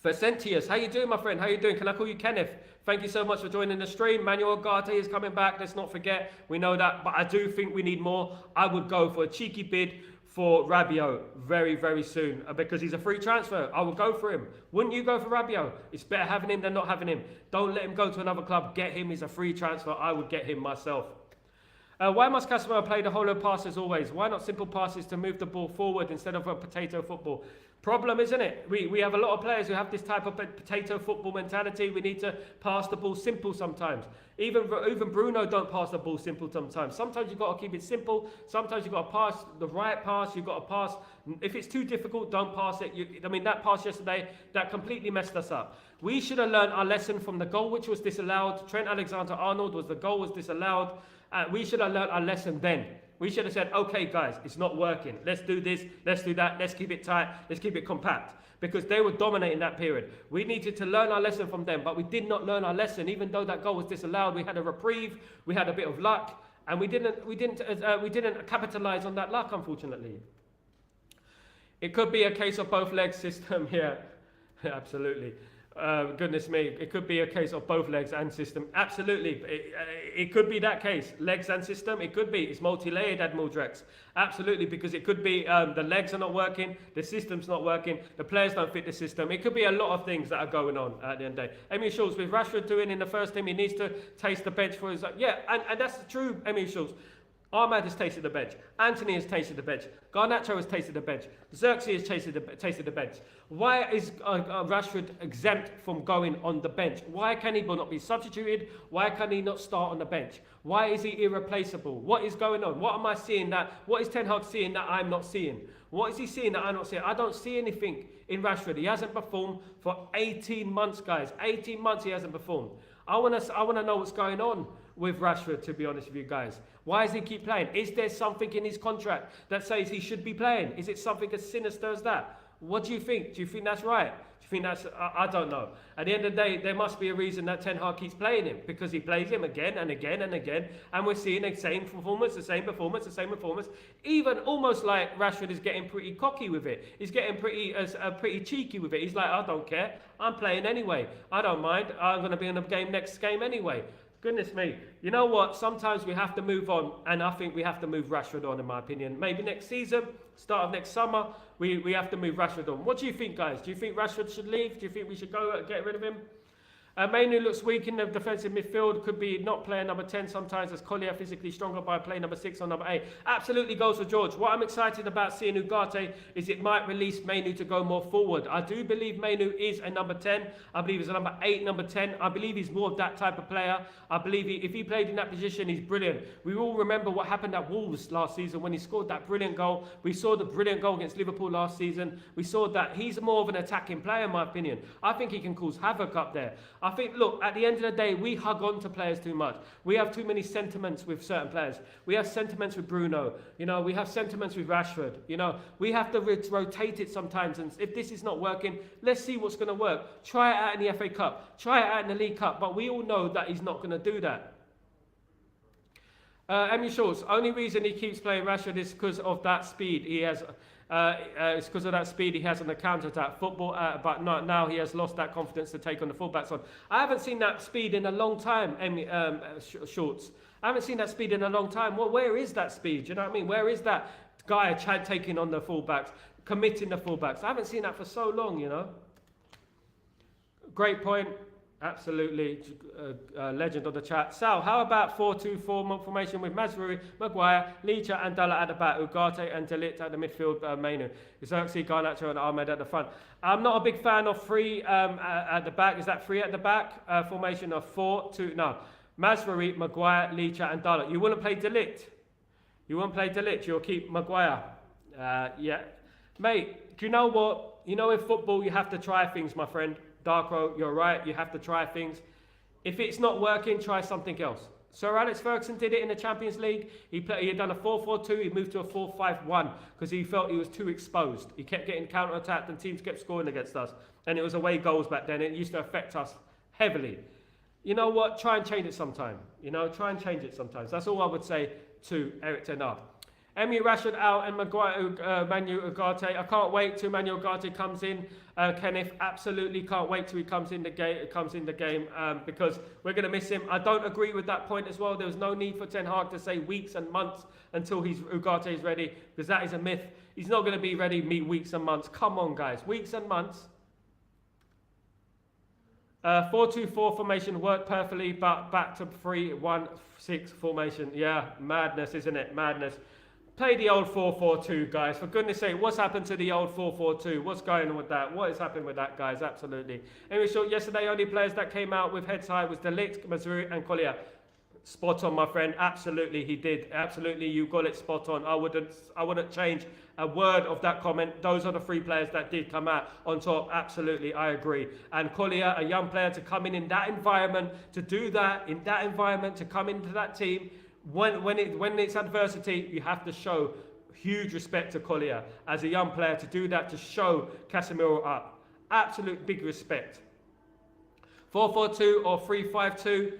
Vicentius, how you doing, my friend? How you doing? Can I call you Kenneth? Thank you so much for joining the stream. Manuel Ugarte is coming back. Let's not forget. We know that, but I do think we need more. I would go for a cheeky bid for Rabiot very, very soon because he's a free transfer. I would go for him. Wouldn't you go for Rabiot? It's better having him than not having him. Don't let him go to another club. Get him. He's a free transfer. I would get him myself. Why must Casemiro play the hollow pass as always? Why not simple passes to move the ball forward instead of a potato football? Problem, isn't it? We have a lot of players who have this type of potato football mentality. We need to pass the ball simple sometimes. Even Bruno don't pass the ball simple sometimes. Sometimes you've got to keep it simple. Sometimes you've got to pass the right pass. You've got to pass. If it's too difficult, don't pass it. That pass yesterday, that completely messed us up. We should have learned our lesson from the goal which was disallowed. Trent Alexander-Arnold the goal was disallowed. We should have learned our lesson then. We should have said, okay, guys, it's not working. Let's do this. Let's do that. Let's keep it tight. Let's keep it compact. Because they were dominating that period. We needed to learn our lesson from them, but we did not learn our lesson. Even though that goal was disallowed, we had a reprieve. We had a bit of luck, and we didn't capitalize on that luck, unfortunately. It could be a case of both legs system here. Absolutely. Goodness me, it could be a case of both legs and system. Absolutely, it could be that case. Legs and system, it could be. It's multi-layered, Admiral Drex. Absolutely, because it could be the legs are not working, the system's not working, the players don't fit the system. It could be a lot of things that are going on at the end of the day. Emil Schultz, with Rashford doing in the first team, he needs to taste the bench for his... Yeah, and that's true, Emil Schultz. Ahmad has tasted the bench. Anthony has tasted the bench. Garnacho has tasted the bench. Xerxes has tasted the bench. Why is Rashford exempt from going on the bench? Why can he not be substituted? Why can he not start on the bench? Why is he irreplaceable? What is going on? What am I seeing what is Ten Hag seeing that I'm not seeing? What is he seeing that I'm not seeing? I don't see anything in Rashford. He hasn't performed for 18 months, guys. 18 months he hasn't performed. I want to know what's going on with Rashford, to be honest with you guys. Why does he keep playing? Is there something in his contract that says he should be playing? Is it something as sinister as that? What do you think? Do you think that's right? Do you think that's... I don't know. At the end of the day, there must be a reason that Ten Hag keeps playing him, because he plays him again and again and again, and we're seeing the same performance, the same performance, the same performance. Even almost like Rashford is getting pretty cocky with it. He's getting pretty cheeky with it. He's like, I don't care. I'm playing anyway. I don't mind. I'm going to be in the next game anyway. Goodness me. You know what? Sometimes we have to move on, and I think we have to move Rashford on, in my opinion. Maybe next season, start of next summer, we have to move Rashford on. What do you think, guys? Do you think Rashford should leave? Do you think we should go get rid of him? Mainu looks weak in the defensive midfield. Could be not playing number 10 sometimes, as Collier physically stronger by playing number 6 or number 8. Absolutely goes for George. What I'm excited about seeing Ugarte is it might release Mainu to go more forward. I do believe Mainu is a number 10. I believe he's a number 8, number 10. I believe he's more of that type of player. I believe if he played in that position, he's brilliant. We all remember what happened at Wolves last season when he scored that brilliant goal. We saw the brilliant goal against Liverpool last season. We saw that he's more of an attacking player, in my opinion. I think he can cause havoc up there. I think, look, at the end of the day, we hug on to players too much. We have too many sentiments with certain players. We have sentiments with Bruno. We have sentiments with Rashford. We have to rotate it sometimes. And if this is not working, let's see what's going to work. Try it out in the FA Cup. Try it out in the League Cup. But we all know that he's not going to do that. Emmy Schultz, only reason he keeps playing Rashford is because of that speed he has. It's because of that speed he has on the counter-attack football, but now he has lost that confidence to take on the fullbacks on. I haven't seen that speed in a long time, Schultz. I haven't seen that speed in a long time. Well, where is that speed? Do you know what I mean? Where is that guy taking on the fullbacks, committing the fullbacks? I haven't seen that for so long, Great point. Absolutely, legend of the chat. Sal, how about 4-2-4 formation with Mazraoui, Maguire, Licha and Dalla at the back, Ugarte and De Ligt at the midfield, Mainu, Xerxes, Garnacho and Ahmed at the front. I'm not a big fan of 3 at the back. Is that 3 at the back? Formation of 4-2, no. Mazraoui, Maguire, Licha and Dalla. You wouldn't play De Ligt. You'll keep Maguire. Yeah. Mate, do you know what? In football, you have to try things, my friend. Darkro, you're right. You have to try things. If it's not working, try something else. Sir Alex Ferguson did it in the Champions League. He had done a 4-4-2. He moved to a 4-5-1 because he felt he was too exposed. He kept getting counter-attacked and teams kept scoring against us. And it was away goals back then. It used to affect us heavily. You know what? Try and change it sometime. Try and change it sometimes. That's all I would say to Eric Ten Hag. Emu Rashford out and Manu Ugarte. I can't wait till Manu Ugarte comes in. Kenneth, absolutely can't wait till he comes in the game. Because we're going to miss him. I don't agree with that point as well. There was no need for Ten Hag to say weeks and months until Ugarte is ready, because that is a myth. He's not going to be ready weeks and months. Come on, guys, weeks and months. 4-2-4 formation worked perfectly, but back to 3-1-6 formation. Yeah, madness, isn't it? Madness. Play the old 4-4-2, guys. For goodness sake, what's happened to the old 4-4-2? What's going on with that? What has happened with that, guys? Absolutely. Anyway, so yesterday, only players that came out with heads high was De Ligt, Mazraoui and Collier. Spot on, my friend. Absolutely, he did. Absolutely, you got it spot on. I wouldn't change a word of that comment. Those are the three players that did come out on top. Absolutely, I agree. And Collier, a young player, to come in that environment, to do that in that environment, to come into that team. When it's adversity, you have to show huge respect to Collier as a young player, to do that, to show Casemiro up. Absolute big respect. 4-4-2 or 3-5-2.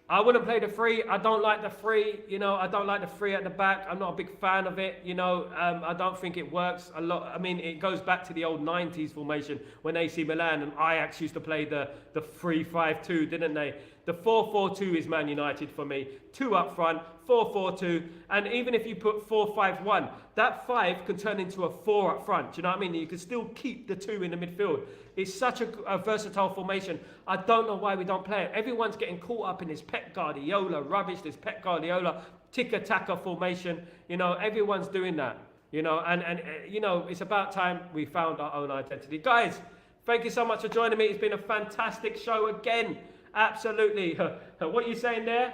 I wouldn't play the 3. I don't like the 3. I don't like the 3 at the back. I'm not a big fan of it. I don't think it works a lot. I mean, it goes back to the old 90s formation when AC Milan and Ajax used to play the 3-5-2, didn't they? The 4-4-2 is Man United for me. 2 up front, 4-4-2, and even if you put 4-5-1, that 5 can turn into a 4 up front. Do you know what I mean? You can still keep the 2 in the midfield. It's such a versatile formation. I don't know why we don't play it. Everyone's getting caught up in this Pep Guardiola rubbish, this Pep Guardiola tick-a-taka formation. Everyone's doing that. And it's about time we found our own identity. Guys, thank you so much for joining me. It's been a fantastic show again. Absolutely. What are you saying there?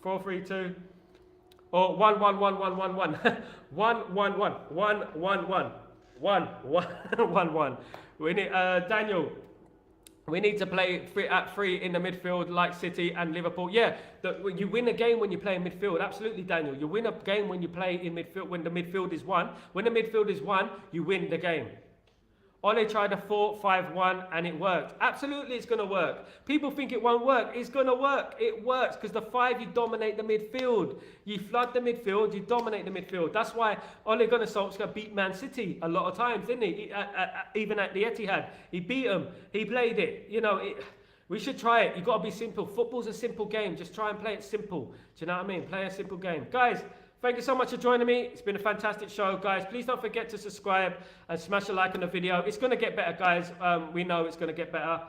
4-3-2 or 1-1-1-1-1-1. 1-1-1. 1-1-1. 1-1-1. We need Daniel. We need to play at 3 in the midfield like City and Liverpool. Yeah, you win a game when you play in midfield. Absolutely, Daniel. You win a game when you play in midfield, when the midfield is 1. When the midfield is 1, you win the game. Ole tried a 4-5-1 and it worked. Absolutely, it's going to work. People think it won't work. It's going to work. It works because the 5, you dominate the midfield. You flood the midfield, you dominate the midfield. That's why Ole Gunnar Solskjaer beat Man City a lot of times, didn't he? Even at the Etihad, he beat them. He played it. We should try it. You've got to be simple. Football's a simple game. Just try and play it simple. Do you know what I mean? Play a simple game. Guys, thank you so much for joining me. It's been a fantastic show, guys. Please don't forget to subscribe and smash a like on the video. It's going to get better, guys. We know it's going to get better.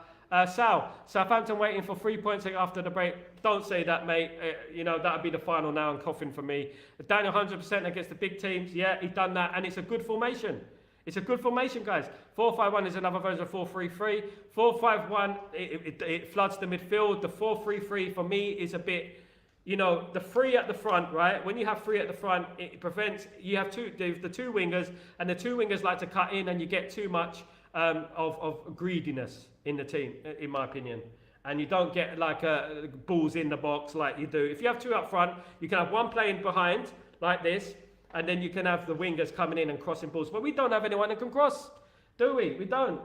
Southampton waiting for 3 points after the break. Don't say that, mate. That would be the final now and coughing for me. Daniel 100% against the big teams. Yeah, he's done that. And it's a good formation. It's a good formation, guys. 4-5-1 is another version of 4-3-3. 4-5-1, it floods the midfield. The 4-3-3 for me is a bit... the 3 at the front, right? When you have 3 at the front, it prevents, you have the 2 wingers, and the 2 wingers like to cut in, and you get too much of greediness in the team, in my opinion. And you don't get balls in the box like you do. If you have 2 up front, you can have 1 playing behind, like this, and then you can have the wingers coming in and crossing balls. But we don't have anyone that can cross, do we? We don't.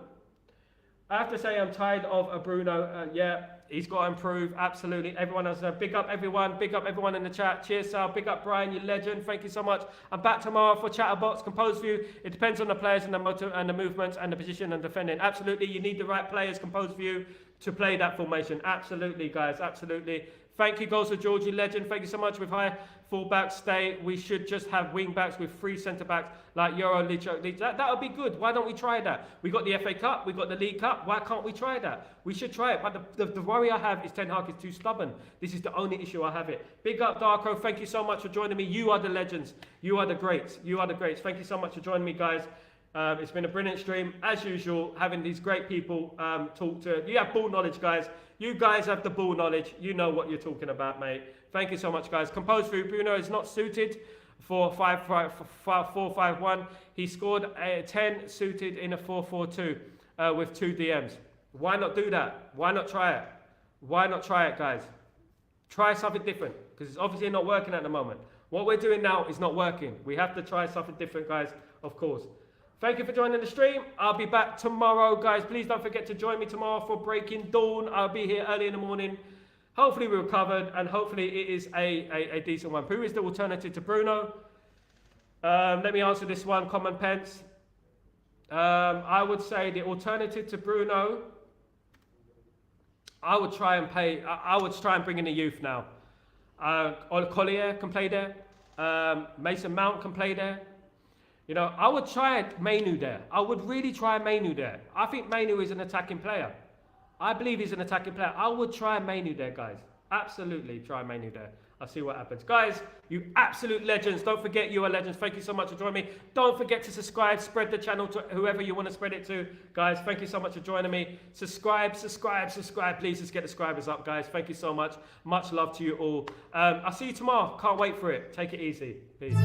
I have to say I'm tired of Bruno. Yeah, he's got to improve. Absolutely. Everyone has big up everyone. Big up everyone in the chat. Cheers, Sal. Big up Brian, you legend. Thank you so much. I'm back tomorrow for Chatterbox. Composed view. It depends on the players and the motor and the movements and the position and defending. Absolutely. You need the right players, composed view, to play that formation. Absolutely, guys. Absolutely. Thank you, Goals for Georgie, legend. Thank you so much. With high fullbacks, stay. We should just have wing backs with 3 centre backs like Euro Licho. That would be good. Why don't we try that? We got the FA Cup, we got the League Cup. Why can't we try that? We should try it. But the worry I have is Ten Hag is too stubborn. This is the only issue I have it. Big up, Darko. Thank you so much for joining me. You are the legends. You are the greats. You are the greats. Thank you so much for joining me, guys. It's been a brilliant stream, as usual, having these great people talk to. You have ball knowledge, guys. You guys have the ball knowledge. You know what you're talking about, mate. Thank you so much, guys. Composed through Bruno is not suited for 4-5-1. He scored a 10 suited in a 4-4-2 with 2 DMs. Why not do that? Why not try it? Why not try it, guys? Try something different, because it's obviously not working at the moment. What we're doing now is not working. We have to try something different, guys, of course. Thank you for joining the stream. I'll be back tomorrow, guys. Please don't forget to join me tomorrow for Breaking Dawn. I'll be here early in the morning. Hopefully we're covered, and hopefully it is a decent one. Who is the alternative to Bruno? Let me answer this one. Common Pence. I would say the alternative to Bruno, I would try and bring in the youth now. Collier can play there. Mason Mount can play there. You know, I would try Mainu there. I would really try Mainu there. I think Mainu is an attacking player. I believe he's an attacking player. I would try Mainu there, guys. Absolutely try Mainu there. I'll see what happens. Guys, you absolute legends. Don't forget you are legends. Thank you so much for joining me. Don't forget to subscribe. Spread the channel to whoever you want to spread it to. Guys, thank you so much for joining me. Subscribe. Please just get the subscribers up, guys. Thank you so much. Much love to you all. I'll see you tomorrow. Can't wait for it. Take it easy. Peace.